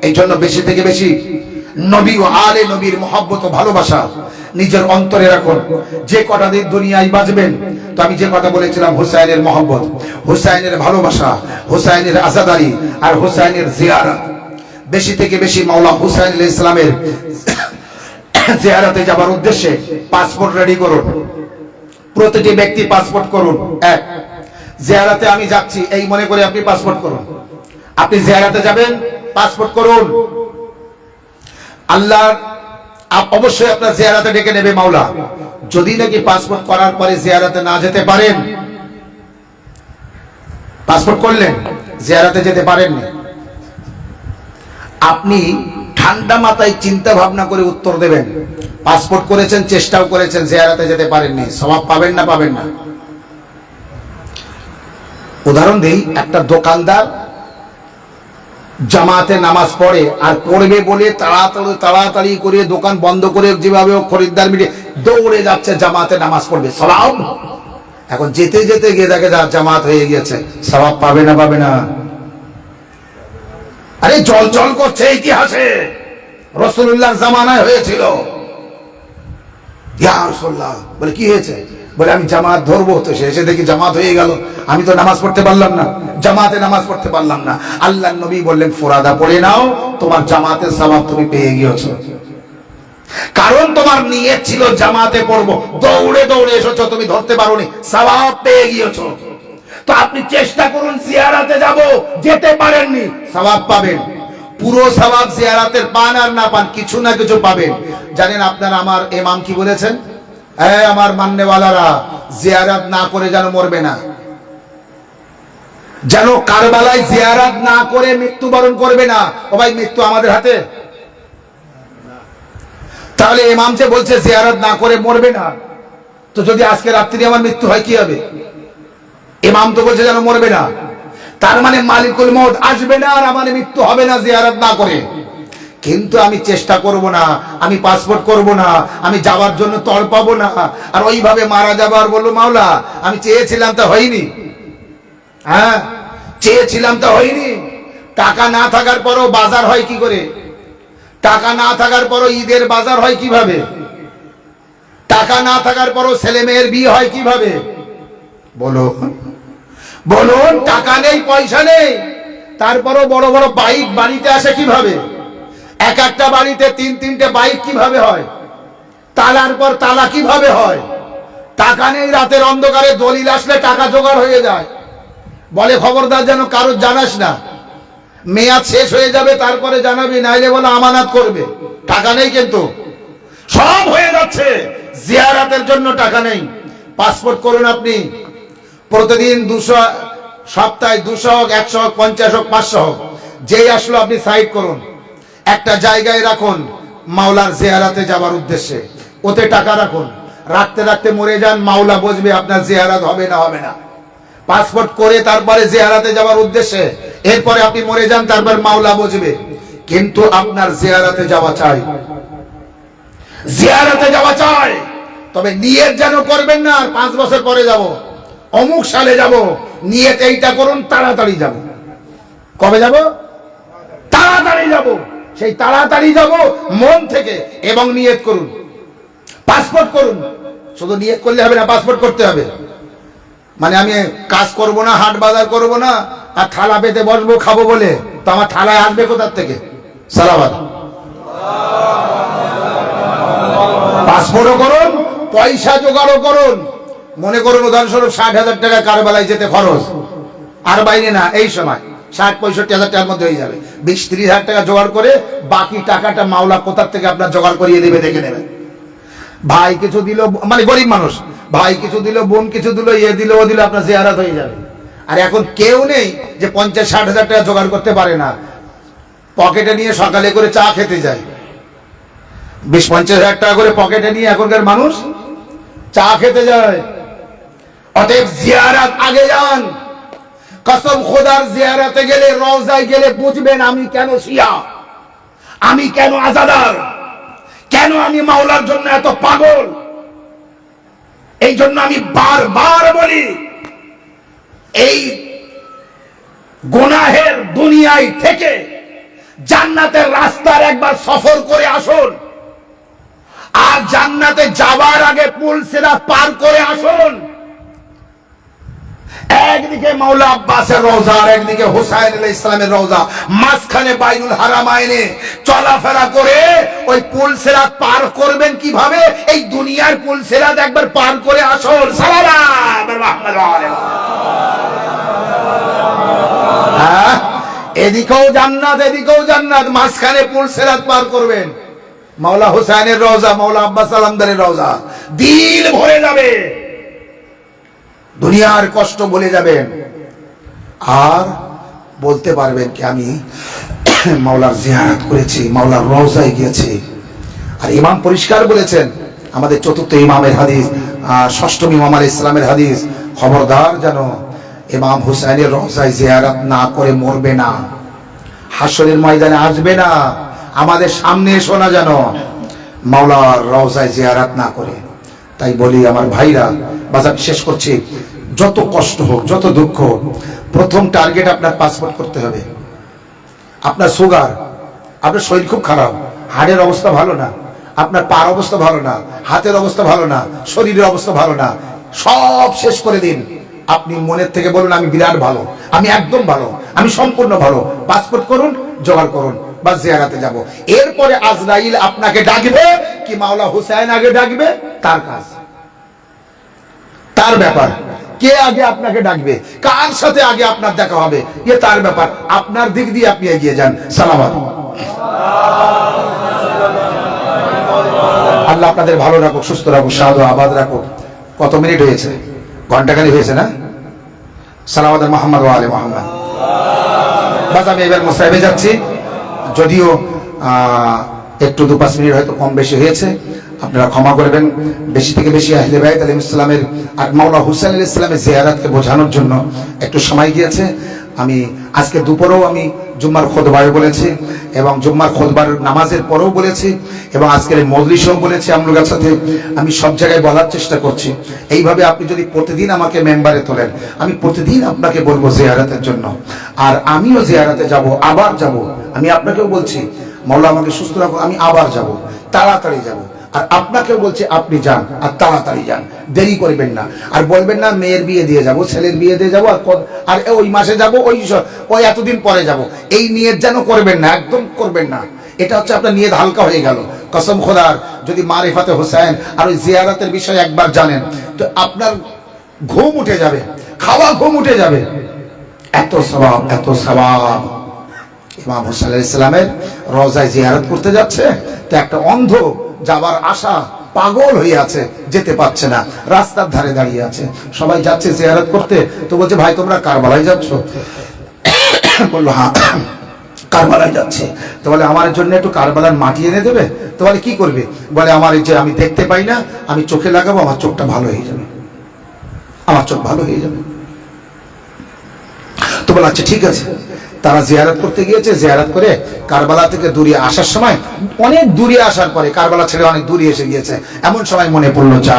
এই জন্য বেশি থেকে বেশি নবী ও আলে নবীর মহব্বত ও ভালোবাসা নিজের অন্তরে রাখুন। যে কটা দিন দুনিয়ায় বাঁচবেন, তো আমি যে কথা বলেছিলাম, হুসাইনের মহব্বত, হুসাইনের ভালোবাসা, হুসাইনের আজাদারি আর হুসাইনের জিয়ারত, বেশি থেকে বেশি মাওলা হুসাইন আলাইহিস সালামের জিয়ারতে যাবার উদ্দেশ্যে পাসপোর্ট রেডি করুন। প্রতিটি ব্যক্তি পাসপোর্ট করুন। এক, জিয়ারতে আমি যাচ্ছি এই মনে করে আপনি পাসপোর্ট করুন। আপনি জিয়ারতে যাবেন, পাসপোর্ট করুন। আল্লাহ অবশ্যই আপনার জিয়ারতে ডেকে নেবে মাওলা। যদি নাকি পাসপোর্ট করার পরে জিয়ারতে না যেতে পারেন, পাসপোর্ট করলেন জিয়ারতে যেতে পারেননি, আপনি ঠান্ডা মাথায় চিন্তা ভাবনা করে উত্তর দেবেন। পাসপোর্ট করেছেন, চেষ্টাও করেছেন, জিয়ারতে যেতে পারেননি, সওয়াব পাবেন না পাবেন না? উদাহরণ দেই, একটা দোকানদার জামাতে নামাজ পড়ে আর পড়বে বলে তাড়াতাড়ি করে দোকান বন্ধ করে যেভাবে খরিদ্দার মিলে দৌড়ে যাচ্ছে জামাতে নামাজ পড়বে, সওয়াব। এখন যেতে যেতে গিয়ে দেখে জামাত হয়ে গেছে, সওয়াব পাবে না পাবে না? আরে জল জল করছে ইতিহাসে, রাসূলুল্লাহর জামানায় হয়েছিল। ইয়া রাসূলুল্লাহ, বলে কি হয়েছে? বলে আমি জামাত ধরবো, তো শেষে দেখি জামাত হয়ে গেল, আমি তো নামাজ পড়তে পারলাম না, জামাতে নামাজ পড়তে পারলাম না। আল্লাহর নবী বললেন ফুরাদা পড়ে নাও, তোমার জামাতের সওয়াব তুমি পেয়ে গিয়েছো। কারণ তোমার নিয়ত ছিল জামাতে পড়বো, দৌড়ে দৌড়ে এসেছো, তুমি ধরতে পারোনি, সওয়াব পেয়ে গিয়েছো। তো আপনি চেষ্টা করুন জিয়ারতে যাব, যেতে পারেননি, সওয়াব পাবেন। পুরো সওয়াব জিয়ারতের পান আর না পান, কিছু না কিছু পাবেন। জানেন আপনার আমার ইমাম কি বলেছেন? আমার মান্যওয়ালারা, জিয়ারত না করে যেন মরবে না, যেন কারবালায় জিয়ারত না করে মৃত্যুবরণ করবে না। ও ভাই, মৃত্যু আমাদের হাতে? তাহলে ইমাম যে বলছে জিয়ারত না করে মরবে না, তো যদি আজকে রাত্রি আমার মৃত্যু হয় কি হবে? ইমাম তো বলছে যেন মরবে না, তার মানে মালিকুল মউত আসবে না আর আমার মৃত্যু হবে না জিয়ারত না করে। কিন্তু আমি চেষ্টা করব না, আমি পাসপোর্ট করব না, আমি যাওয়ার জন্য তড়পাবো না, আর ওইভাবে মারা যাবো আর বলবো মাওলা আমি চেয়েছিলাম তা হয়নি। হ্যাঁ, চেয়েছিলাম তা হয়নি। টাকা না থাকার পরও বাজার হয় কি করে? টাকা না থাকার পরও ঈদের বাজার হয় কিভাবে? টাকা না থাকার পরও ছেলে মেয়ের বিয়ে হয় কিভাবে? বলুন, টাকা নেই, পয়সা নেই, তারপরও বড় বড় বাইক বাড়িতে আসে কিভাবে? এক একটা বাড়িতে 3-3টে বাইক কিভাবে হয়? তালার পর তালা কিভাবে হয়? টাকা নেই, রাতের অন্ধকারে দলিল আসলে টাকা জোগাড় হয়ে যায়, বলে খবরদার যেন কারোর জানাস না। মেয়াদ শেষ হয়ে যাবে তারপরে জানাবি, নাইলে বলে আমানত করবে। টাকা নেই, কিন্তু সব হয়ে যাচ্ছে, জিয়ারাতের জন্য টাকা নেই। পাসপোর্ট করুন আপনি, প্রতিদিন 200, সপ্তাহে 200 হোক, 100 হোক, 50 হোক, 500 হোক, যেই আসলো আপনি সাইড করুন, একটা জায়গায় রাখুন মাওলার জিয়ারাতে যাওয়ার উদ্দেশ্যে। ওতে টাকা রাখুন, রাখতে রাখতে মরে যান, মাওলা বুঝবে আপনার জিয়ারাত হবে না হবে না। পাসপোর্ট করে তারপরে জিয়ারাতে যাওয়ার উদ্দেশ্যে, এরপরে আপনি মরে যান, তারপর মাওলা বুঝবে। কিন্তু আপনার জিয়ারাতে যাওয়া চাই, জিয়ারাতে যাওয়া চাই। তবে নিয়ত যেন করবেন না 5 বছর পরে যাব, অমুক সালে যাব। নিয়ত এইটা করুন, তাড়াতাড়ি যাব। কবে যাব? তাড়াতাড়ি যাব। সেই তাড়াতাড়ি যাব মন থেকে, এবং নিয়ত করুন। পাসপোর্ট করুন, শুধু নিয়ত করলে হবে না, পাসপোর্ট করতে হবে। মানে আমি কাজ করব না, হাট বাজার করব না, আর থালা পেতে বসবো খাবো বলে, তো আমার থালায় আসবে কোথার থেকে? সালাবাদ। পাসপোর্টও করুন, পয়সা জোগাড়ও করুন। মনে করুন উদাহরণস্বরূপ 60,000 টাকা কারবালায় যেতে খরচ, আর বাইরে না, এই সময় 60-65,000 টাকার মধ্যে হয়ে যাবে। 20-30,000 টাকা জোগাড় করে বাকি টাকাটা মাওলা কোথার থেকে আপনার জোগাড় করিয়ে দেবে, দেখে নেবেন। ভাই কিছু দিল, মানে গরিব মানুষ, ভাই কিছু দিল, বোন কিছু দিল, এ দিল ও দিল, আপনার জিয়ারত হয়ে যাবে। আর এখন কেউ নেই যে 50-60,000 টাকা জোগাড় করতে পারে না, পকেটে নিয়ে সকালে করে চা খেতে যায়। 20-50,000 টাকা করে পকেটে নিয়ে এখনকার মানুষ চা খেতে যায়। অতএব জিয়ারত আগে যান। কসম খোদার, জিয়ারতে গেলে, রওজায় গেলে বুঝবেন আমি কেন শিয়া, আমি কেন আজাদার, কেন আমি মাওলার জন্য এত পাগল। এই জন্য আমি বারবার বলি, এই গুনাহের দুনিয়ায় থেকে জান্নাতের রাস্তার একবার সফর করে আসুন, আর জান্নাতে যাবার আগে পুল সিরাত পার করে আসুন। একদিকে মাওলা আব্বাসের রওজা, আর একদিকে হুসাইন আলাইহিস সালামের রওজা, মাঝখানে বাইতুল হারামাইনে চলাফেরা করে ওই পুল সিরাত পার করবেন কিভাবে? এই দুনিয়ার পুল সিরাত একবার পার করে আসুন। হ্যাঁ, এদিকেও জান্নাত, এদিকেও জান্নাত, মাঝখানে পুল সিরাত পার করবেন। মাওলা হুসাইনের রওজা, মাওলা আব্বাস আলমদারের রওজা, দিল ভরে যাবে, দুনিয়ার কষ্ট বলে যাবেন, আর বলতে পারবেন কি আমি মাওলার জিয়ারত করেছি, মাওলার রওজায় গিয়েছি। আর ইমাম পরিষ্কার বলেছেন, আমাদের চতুর্থ ইমামের হাদিস, ষষ্ঠম ইমাম আলাইহিস সালামের হাদিস, খবরদার যেন ইমাম হুসাইনের রওজায় জিয়ারত না করে মরবে না, হাসরের ময়দানে আসবে না, আমাদের সামনে এসো না যেন মাওলার রওজায় জিয়ারত না করে। তাই বলি আমার ভাইরা, বাজার শেষ করছি, যত কষ্ট হোক, যত দুঃখ হোক, প্রথম টার্গেট আপনার পাসপোর্ট করতে হবে। আপনার সুগার, আপনার শরীর খুব খারাপ, হাড়ের অবস্থা ভালো না, আপনার পার অবস্থা ভালো না, হাতের অবস্থা ভালো না, শরীরের অবস্থা ভালো না, সব শেষ করে দিন। আপনি মনের থেকে বলুন আমি বিরাট ভালো, আমি একদম ভালো, আমি সম্পূর্ণ ভালো। পাসপোর্ট করুন, জোগাড় করুন, বা জিয়ারাতে যাব। এরপরে আজরাইল আপনাকে ডাকবে কি মাওলা হুসাইন আগে ডাকবে, তার কাজ, তার ব্যাপার। কে আগে আপনাকে ডাকবে, কার সাথে আগে আপনার দেখা হবে, এ তার ব্যাপার। আপনার দিক দিয়ে আপনি এগিয়ে যান। সালামাত। আল্লাহ আপনাদের ভালো রাখুক, সুস্থ রাখুক, শাহাদ আবাদ রাখুক। কত মিনিট হয়েছে? ঘন্টাখানি হয়েছে না? সালাওয়াত মুহাম্মদ ওয়া আলে মুহাম্মদ। বাস আমি এবার মুসাইবে যাচ্ছি, যদিও একটু 2-5 মিনিট হয়তো কম বেশি হয়েছে, আপনারা ক্ষমা করবেন। বেশি থেকে বেশি আহলে বাইত আলাইহিস সালামের আর মাওলা হুসাইন আলাইহিস সালামের জিয়ারতকে বোঝানোর জন্য একটু সময় গিয়েছে। আমি আজকে দুপুরেও আমি জুম্মার খুতবায় বলেছি, এবং জুম্মার খুতবার নামাজের পরেও বলেছি, এবং আজকের এই মজলিসেও বলেছি আমলুগার সাথে। আমি সব জায়গায় বলার চেষ্টা করছি। এইভাবে আপনি যদি প্রতিদিন আমাকে মেম্বারে তোলেন, আমি প্রতিদিন আপনাকে বলবো জিয়ারতের জন্য, আর আমিও জিয়ারতে যাব, আবার যাব। আমি আপনাকেও বলছি মাওলা আমাকে সুস্থ রাখো, আমি আবার যাব, তাড়াতাড়ি যাব। আর আপনাকেও বলছি আপনি যান, আর তাড়াতাড়ি যান, দেরি করবেন না। আর বলবেন না মেয়ের বিয়ে দিয়ে যাব, ছেলের বিয়ে দিয়ে যাব, আর ওই মাসে যাব, ওই এতদিন পরে যাব, এই নিয়ত যেন করবেন না, একদম করবেন না। এটা হচ্ছে আপনার নিয়ত হালকা হয়ে গেল। কসম খোদার, যদি মারিফাতে হোসেন আর ওই জিয়ারতের বিষয়ে একবার জানেন, তো আপনার ঘুম উঠে যাবে, খাওয়া ঘুম উঠে যাবে। এত সওয়াব, এত সওয়াব, ইমাম হোসেন আলাইহিস সালামের রওজায় জিয়ারত করতে যাচ্ছে, তো একটা অন্ধ যাবার আশা, পাগল হয়ে আছে, যেতে পারছে না, রাস্তার ধারে দাঁড়িয়ে আছে। সবাই যাচ্ছে জিয়ারত করতে, তো বলছে ভাই তোমরা কারবালায় যাচ্ছ? বললো হ্যাঁ কারবালায় যাচ্ছে। তো বলে আমার জন্য একটু কারবালার মাটি এনে দেবে? তো বলে কি করবে? বলে আমার এই যে আমি দেখতে পাই না, আমি চোখে লাগাবো, আমার চোখটা ভালো হয়ে যাবে, আমার চোখ ভালো হয়ে যাবে। তো বলে আচ্ছা ঠিক আছে। তারা জিয়ারত করতে গিয়েছে, জিয়ারত করে কারবালা থেকে দূরে আসার সময়, অনেক দূরে আসার পরে, কারবালা ছেড়ে অনেক দূরে এসে গিয়েছে, এমন সময় মনে পড়লো যা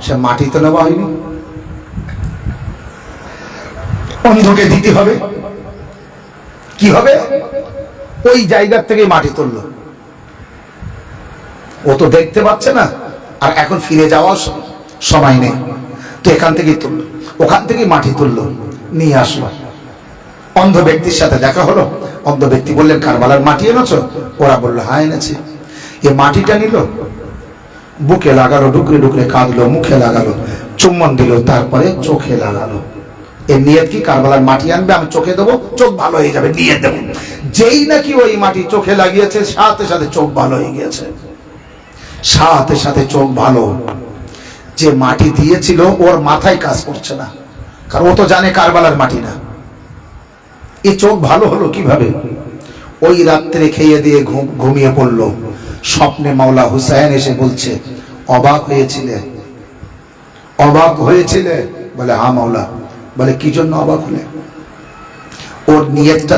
সে মাটি তো নেওয়া হয়নি, অন্ধকে দিতে হবে। কি হবে? ওই জায়গার থেকে মাটি তুললো, ও তো দেখতে পাচ্ছে না, আর এখন ফিরে যাওয়ার সময় নেই, তো এখান থেকেই তুললো, ওখান থেকেই মাটি তুললো, নিয়ে আসলো। অন্ধ ব্যক্তির সাথে দেখা হলো, অন্ধ ব্যক্তি বললেন কারবালার মাটি এনেছো? ওরা বললো হ্যাঁ এনেছি। এ মাটিটা নিল, বুকে লাগালো, ডুকরে ডুকরে কাঁদলো, মুখে লাগালো, চুম্বন দিল, তারপরে চোখে লাগালো। এর নিয়ত কি? কারবালার মাটি আনবে, আমি চোখে দেবো, চোখ ভালো হয়ে যাবে, নিয়ত দেবো। যেই নাকি ওই মাটি চোখে লাগিয়েছে, সাথে সাথে চোখ ভালো হয়ে গিয়েছে, সাথে সাথে চোখ ভালো। যে মাটি দিয়েছিল ওর মাথায় কাজ করছে না, কারণ ও তো জানে কারবালার মাটি না। এ চোখ ভালো হলো কিভাবে? ওই রাত্রে খেয়ে দিয়ে ঘুমিয়ে পড়লো, স্বপ্নে মাওলা হুসাইন এসে বলছে অবাক হয়েছিলে? অবাক হয়েছিলে? বলে হ্যাঁ মাওলা। বলে কি জন্য অবাক হলে? ওর নিয়তটা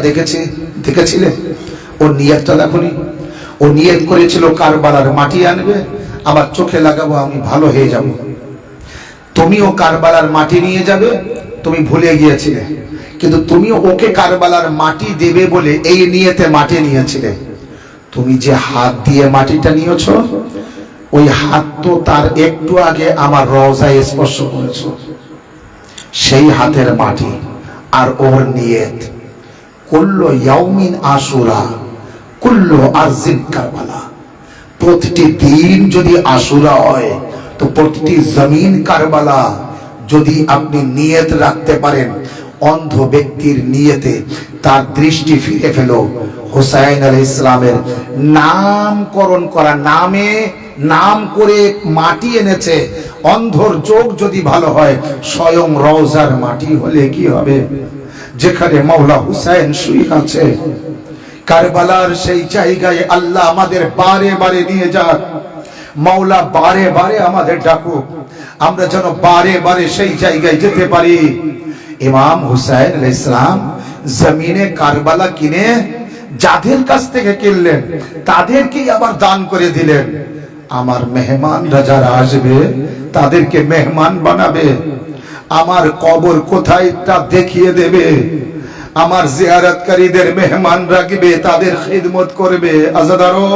দেখেছিলে? ওর নিয়তটা দেখোনি? ও নিয়ত করেছিল কারবালার মাটি আনবে, আমার চোখে লাগাবো, আমি ভালো হয়ে যাব। তুমিও কারবালার মাটি নিয়ে যাবে, তুমি ভুলে গিয়েছিলে, কিন্তু তুমিও ওকে কারবালার মাটি দেবে বলে এই নিয়তে মাটি নিয়েছিলে। তুমি যে হাত দিয়ে মাটিটা নিয়েছো, ওই হাত তো তার একটু আগে আমার রওজায় স্পর্শ করেছো, সেই হাতের মাটি। আর ওর নিয়ত কুল্লু ইয়াউমিন আশুরা কুল্লু আরজিন কারবালা, প্রতিটি দিন যদি আশুরা হয় তো প্রতিটি জমিন কারবালা। যদি আপনি নিয়ত রাখতে পারেন, অন্ধ ব্যক্তির নিয়তে তার দৃষ্টি ফিরে ফেলো। হুসাইন আলাইহিস সালামের নামকরণ করা, নাম করে মাটি এনেছে। অন্ধর চোখ যদি ভালো হয়, স্বয়ং রওজার মাটি হলে কি হবে? যেখানে মাওলা হুসাইন শুয়ে আছে, কারবালার সেই জায়গায় আল্লাহ আমাদের বারে বারে নিয়ে যাক। মাওলা বারে বারে আমাদের ডাকুক, আমরা যেন বারে বারে সেই জায়গায় যেতে পারি। ইমাম হুসাইন আলাইহিস সালাম জমিনে কারবালা কিনে যাদের কাছ থেকে কিনলেন তাদেরকেই আবার দান করে দিলেন। আমার মেহমানরা যারা আসবে তাদেরকে মেহমান বানাবে, আমার কবর কোথায় তা দেখিয়ে দেবে, আমার জিয়ারতকারীদের মেহমান রাখবে, তাদের খিদমত করবে। আজাদারো,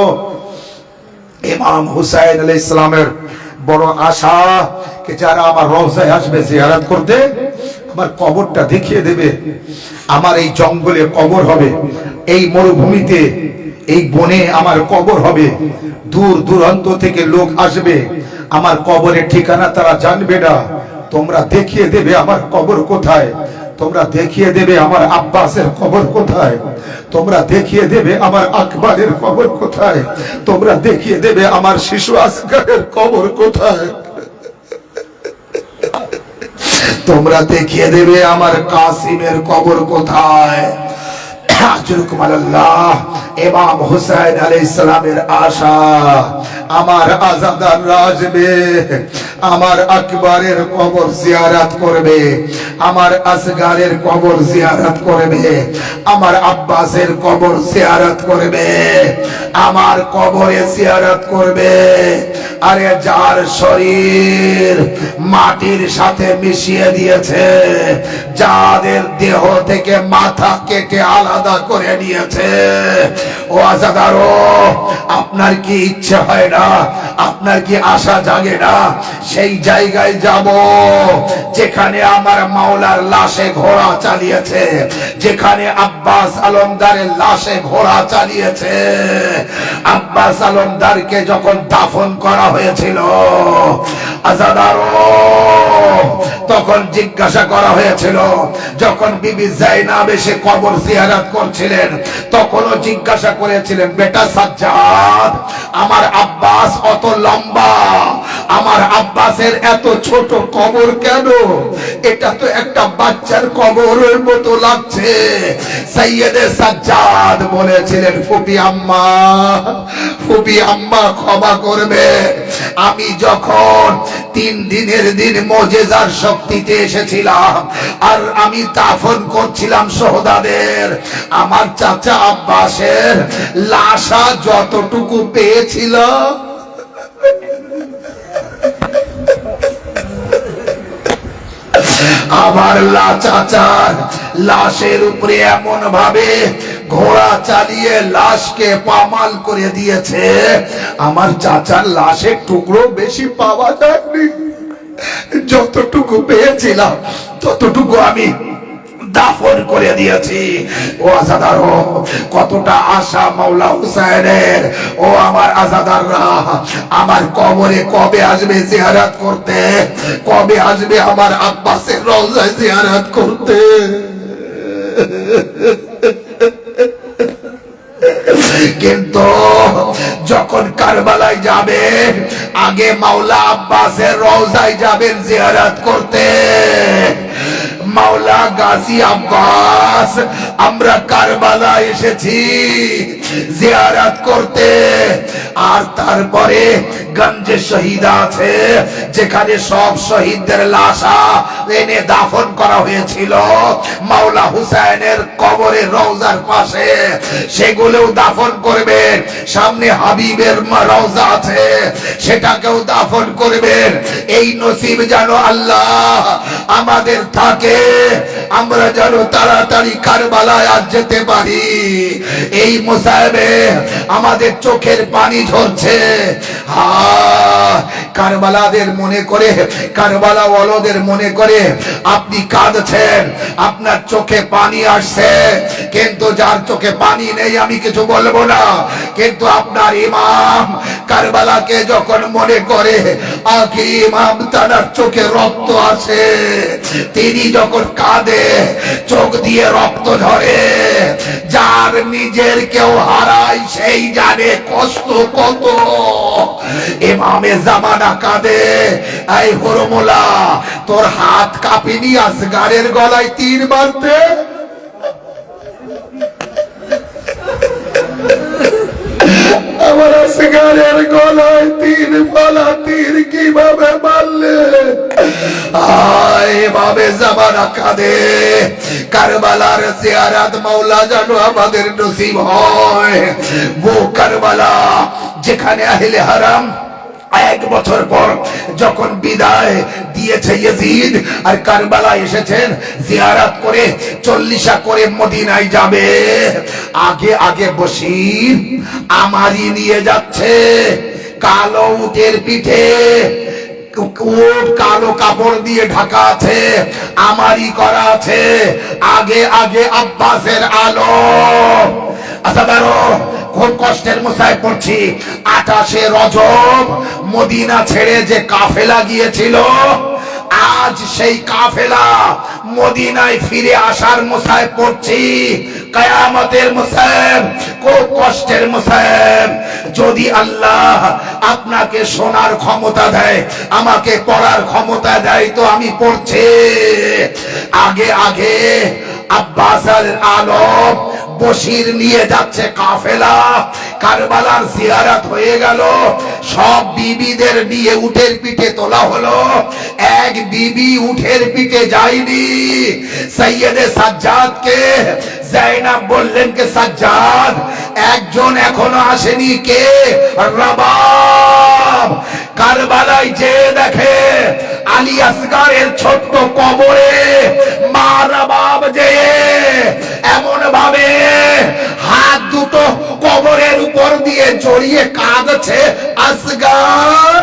ইমাম হুসাইন আলাইহিস সালামের বড় আশা যে যারা আমার রওজায় আসবে জিয়ারত করতে, আমার কবরটা দেখিয়ে দেবে। আমার এই জঙ্গলে কবর হবে, এই মরুভূমিতে, এই বনে আমার কবর হবে। দূর দূরান্ত থেকে লোক আসবে, আমার কবরের ঠিকানা তারা জানবে না। তোমরা দেখিয়ে দেবে আমার কবর কোথায়, তোমরা দেখিয়ে দেবে আমার আব্বাসের কবর কোথায়, তোমরা দেখিয়ে দেবে আমার আকবরের কবর কোথায়, তোমরা দেখিয়ে দেবে আমার শিশু আসগরের কবর কোথায়, তোমরা দেখিয়ে দেবে আমার কাসিমের কবর কোথায়। ইমাম হুসাইন আলাইহিস সালামের আশা, আমার আজাদাররা আসবে, আমার আকবরের কবর জিয়ারত করবে, আমার আসগারের কবর জিয়ারত করবে, আমার আব্বাসের কবর জিয়ারত করবে, আমার কবরে জিয়ারত করবে। আরে যার শরীর মাটির সাথে মিশিয়ে দিয়েছে, যাদের দেহ থেকে মাথা কেটে আলাদা করে নিয়েছে, ও আজাদারো, আপনার কি ইচ্ছে হয় না, আপনার কি আশা জাগে না সেই জায়গায় যাব যেখানে আমার মাওলার লাশে ঘোড়া চালিয়েছে, যেখানে আব্বাস আলমদারের লাশে ঘোড়া চালিয়েছে। আব্বাস আলমদারকে যখন দাফন করা হয়েছিল আজাদারো, তখন জিজ্ঞাসা করা হয়েছিল, যখন বিবি জাইনাব এসে কবর জিয়ারত করছিলেন তখনও জিজ্ঞাসা করেছিলেন, বেটা সাজ্জাদ, আমার আব্বাস অত লম্বা, আমার আব্বাসের এত ছোট কবর কেন? এটা তো একটা বাচ্চার কবরের মতো লাগছে। সৈয়দে সাজ্জাদ বলেছিলেন, ফুপি আম্মা, ফুপি আম্মা ক্ষমা করবে, আমি যখন 3 দিনের দিন মুজিজার শক্তিতে এসেছিলাম আর আমি দাফন করছিলাম শহীদদের, আমার চাচা আব্বাসের লাশা যতটুকু পেয়েছিল আমার চাচার লাশের উপরে এমন ভাবে ঘোড়া চালিয়ে লাশকে পামাল করে দিয়েছে, আমার চাচার লাশের টুকরো বেশি পাওয়া যায়নি, যতটুকু পেয়েছিলাম ততটুকু আমি দাফন করে দিয়েছি। ও আজাদারো, কতটা আশা মাওলা হুসাইনের। ও আমার আজাদাররা, আমার কবরে কবে আসবে জিয়ারত করতে? কবে আসবে আমার আব্বাসের রওজা জিয়ারত করতে? কিন্তু যখন কারবালায় যাবে আগে মাওলা আব্বাসের রওজায় যাবেন জিয়ারত করতে। মাওলা গাজী আব্বাস, আমরা কারবালা এসেছি জিয়ারত করতে। আর তারপরে গঞ্জে শহীদ আছে, যেখানে সব শহীদদের লাশা এনে দাফন করা হয়েছিল মাওলা হুসাইনের কবরের রওজার পাশে, সেগুলোও দাফন করবেন। সামনে হাবিবের রওজা আছে, সেটাকেও দাফন করবেন। এই নসিব যেন আল্লাহ আমাদের থাকে, আমরা যেন তাড়াতাড়ি কারবালায় আজ যেতে পারি। এই মুসাইবে আমাদের চোখের পানি ঝরছে। কারবালাদের মনে করে, কারবালা ওয়ালাদের মনে করে আপনি কাঁদছেন, আপনার চোখে পানি আসছে, কিন্তু যার চোখে পানি নেই আমি কিছু বলবো না। কিন্তু আপনার ইমাম কারবালাকে যখন মনে করে, আকি ইমাম তার চোখে রক্ত আসে, তিনি যখন কাঁদে চোখ দিয়ে রক্ত ঝরে। যার নিজের কেউ হারায় সেই জানে কষ্ট কত। ইমামে জামানা কাঁদে, এই হরমুলা, তোর হাত কাঁপেনি আসগারের গলায় তীর মারতে? আমার আসগারের গলায় তীর ফলা তীর কিভাবে মারলে? এভাবে জামানা কাঁদে। কারবালার জিয়ারত মাওলা জানো আমাদের নসিব হয়। वो কারবালা যেখানে আহলে হারাম 1 বছর পর যখন বিদায় দিয়েছে ইয়াজিদ, আর কারবালা এসেছেন জিয়ারত করে 40 করে মদিনায় যাবে। আগে আগে বশির আমারই নিয়ে যাচ্ছে, কালো উটের পিঠে, কালো কাপড় দিয়ে ঢাকা আছে, আমারই করা আছে। আগে আগে আব্বাসের আলো। আচ্ছা দাঁড়ো, খুব কষ্টের মুসায় পড়ছি। 28 রজব মদিনা ছেড়ে যে কাফেলা গিয়েছিল, আজ সেই কাফেলা মদিনায় ফিরে আসার মুসায় পড়ছি। কিয়ামতের মুসায়, খুব কষ্টের মুসায়। যদি আল্লাহ আপনাকে শোনার ক্ষমতা দেয়, আমাকে পড়ার ক্ষমতা দেয়, তো আমি পড়ছি। আগে আগে আব্বাস আলম বশির নিয়ে যাচ্ছে কাফেলা। কারবালার জিয়ারত হয়ে গেল, সব বিবিদের নিয়ে উটের পিঠে তোলা হলো। এক বিবি উটের পিঠে যায়নি। সৈয়দে সাজ্জাদকে জাইনাব বললেন কে সাজ্জাদ, একজন এখনো আসেনি, কে? রবাব। কারবালায় যে দেখে আলী আসগারের ছোট্ট কবরে মা রবাব যে এমন ভাবে হাত দুটো কবরের উপর দিয়ে জড়িয়ে কাঁদছে, আসগার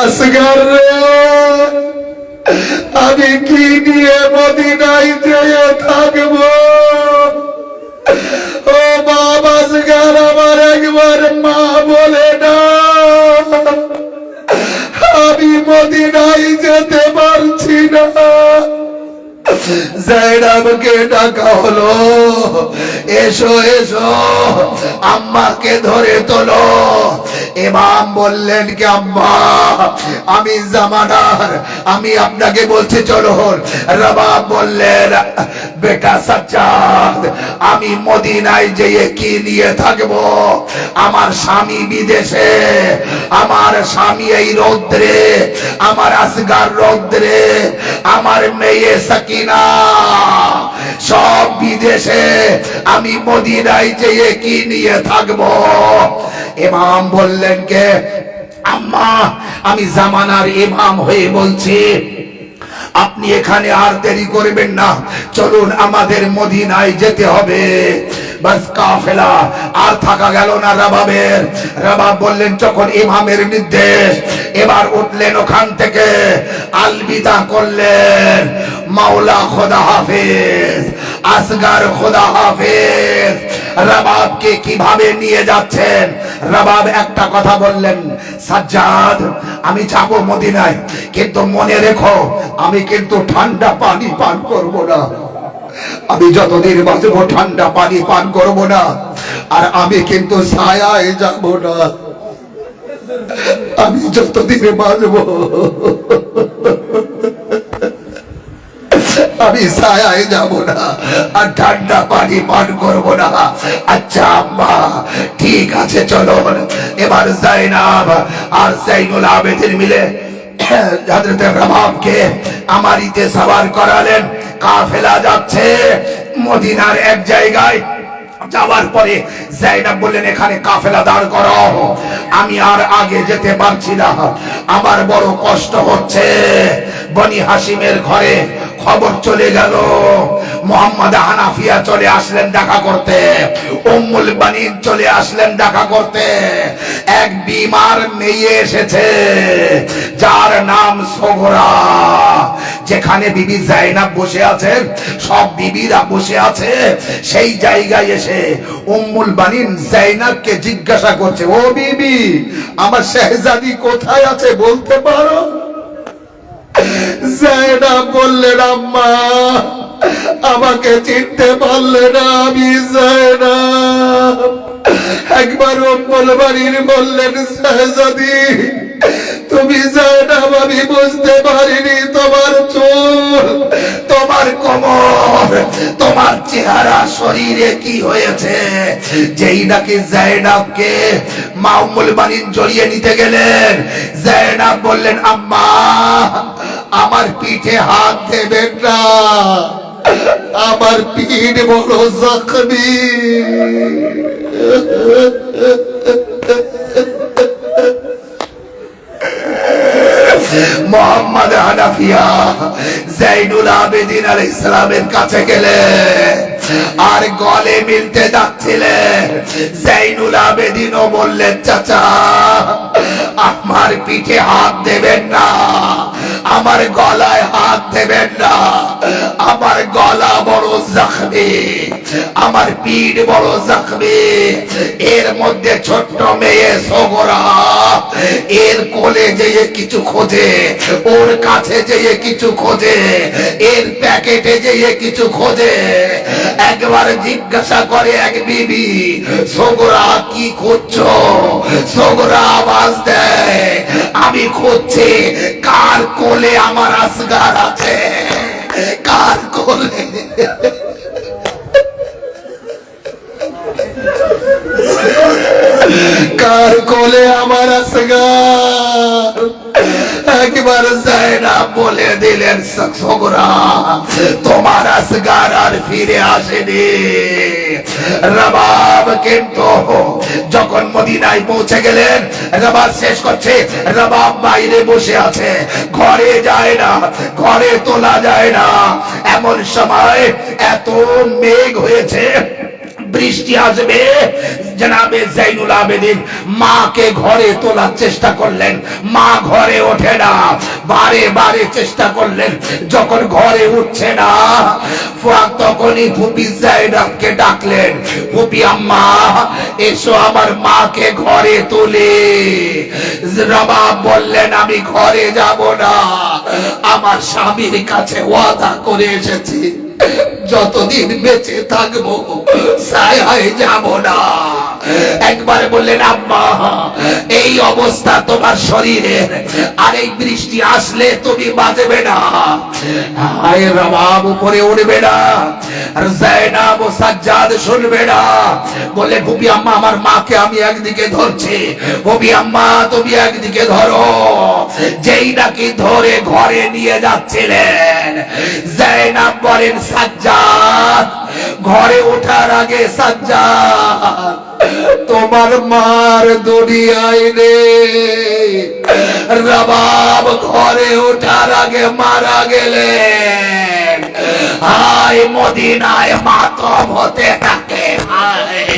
আসগার রে, আমি কি নিয়ে মদিনায় যেয়ে থাকবো? ও বাবা আসগার, আমার একবার মা বলে না, আমি মদিনায় যেতে পারছি না। জাইনাবকে ডাকা হলো, এসো এসো, আম্মাকে ধরে তোলো। ইমাম বললেন কি আম্মা, আমি জামানার, আমি আপনাকে বলছি চলুন। রবাব বললেন বেটা সাজ্জাদ, আমি মদিনায় যেয়ে কি নিয়ে থাকবো? আমার স্বামী বিদেশে, আমার স্বামী এই রৌদ্রে, আমার আসগার রৌদ্রে, আমার মেয়ে সাকিনা সব বিদেশে, আমি মদিনায় যেয়ে কি নিয়ে থাকবো? ইমাম বললেন কে আম্মা, আমি জামানার ইমাম হয়ে বলছি, আপনি এখানে আর দেরি করবেন না, চলুন আমাদের মদিনায় যেতে হবে। বাস কাফেলা আর থাকা গেল না রবাবের। রবাব বললেন যখন ইমামের নির্দেশ, এবার উঠলেন ওখান থেকে, আলবিদা করলেন, মাওলা খোদা হাফেজ, আসগার খোদা হাফেজ। রবাবকে কিভাবে নিয়ে যাচ্ছেন? রবাব একটা কথা বললেন, সাজ্জাদ আমি যাব মদিনায়, কিন্তু মনে রেখো আমি কিন্তু ঠান্ডা পানি পান করব না, আমি যতদিন বাঁচবো ঠান্ডা পানি পান করব না, আর আমি কিন্তু ছায়ায় যাব না, আমি যতদিন বাঁচবো আমি ছায়ায় যাব না, আর ঠান্ডা পানি পান করব না। আচ্ছা আম্মা ঠিক আছে চলুন। এবার জাইনাব আর জাইনুল আবেদিন মিলে হযরত রবাবকে আমারিতে সওয়ার করালেন। কাফেলা যাচ্ছে মদিনার এক জায়গায়। যাওয়ার পরে জাইনাব বললেন এখানে কাফেলা দাঁড় করো, আমি আর আগে যেতে পারছি না, আমার বড় কষ্ট হচ্ছে। বনি হাশিমের ঘরে খবর চলে গেল, মুহাম্মদ হানাফিয়া চলে আসলেন দেখা করতে, উম্মুল বানিন চলে আসলেন দেখা করতে। এক বিমার মেয়ে এসেছে যার নাম সোগরা। যেখানে বিবি জাইনাব বসে আছেন, সব বিবিরা বসে আছে, সেই জায়গায় এসে উম্মুল বানিন জাইনাবকে জিজ্ঞাসা করছে, ও বিবি আমার শাহজাদি কোথায় আছে বলতে পারো? জাইনাব বললেন আম্মা আমাকে চিনতে পারলে না, আমি জাইনাব। একবার উম্মুল বানিন বললেন শাহজাদি তুমি জাইনাব, আমি বুঝতে পারিনি তোমার চুল, তোমার কোমর, তোমার চেহারা, শরীরে কি হয়েছে। যেই নাকি জাইনাবকে মা উম্মুল বানিন জড়িয়ে নিতে গেলেন, জাইনাব বললেন আম্মা আমার পিঠে হাত দেবেন না, আমার পিঠ বড় জখমি। মুহাম্মদ হানাফিয়া জাইনুল আবেদিন আলাইহিস সালামের কাছে গেলেন আর গলে মিলতে যাচ্ছিলেন। জাইনুল আবেদিনও বললেন চাচা আমার পিঠে হাত দেবেন না, আমার গলায় হাত দেবেন না, আমার গলা বড় জখমি, আমার পিঠ বড় জখমি। এর মধ্যে ছোট্ট মেয়ে সোগরা, এর কোলে যেয়ে কিছু খোঁজে, ওর কাছে যেয়ে কিছু খোঁজে, এর প্যাকেটে যেয়ে কিছু খোঁজে। একবার জিজ্ঞাসা করে এক বিবি, সোগরা কি খুঁজছো? সোগরা আওয়াজ দেয় আমি খুঁজছি কার কোলে আমার আসগার আছে, কার কোলে। কার কোলে আমার আসগার। একবার জাইনাব বলে দিলেন সোগরা তোমার আসগার আর ফিরে আসেনি। রবাব কিন্তু যখন মদিনায় পৌঁছে গেলেন, রবাব শেষ করছে, রবাব বাইরে বসে আছে, ঘরে যায় না, ঘরে তোলা যায় না। এমন সময় এত মেঘ হয়েছে, বৃষ্টি আসবে। জনাবে জাইনুল আবেদিন মাকে ঘরে তোলার চেষ্টা করলেন, মা ঘরে ওঠে না, বারে বারে চেষ্টা করলেন, যখন ঘরে উঠছে না তখনই ফুপি জাইনাবকে ডাকলেন, ফুপি আম্মা এসো আমার মাকে ঘরে তুলে। রবাব বললেন আমি ঘরে যাব না, আমার স্বামীর কাছে ওয়াদা করে এসেছি যতদিন বেঁচে থাকবো ছায়ায় যাব না। একবার বললেন আম্মা এই অবস্থা তোমার শরীরের, আর এই বৃষ্টি আসলে তুমি বাঁচবে না। হায় রবাব উপরে উঠবে না, আর জায়নাব ও সাজ্জাদ শুনবে না। বলে ফুপি আম্মা আমার মাকে আমি একদিকে ধরছি, ফুপি আম্মা তুমি একদিকে ধরো। যেই নাকি ধরে ঘরে নিয়ে যাচ্ছিলেন, জায়নাব বলেন সাজ্জাদ ঘরে ওঠার আগে সাজ্জাদ তোমার মার দুনিয়ায় নেই। রবাব ঘরে ওঠার আগে মারা গেলেন। হায় মদিনায় মাতম হতে থাকে, হায়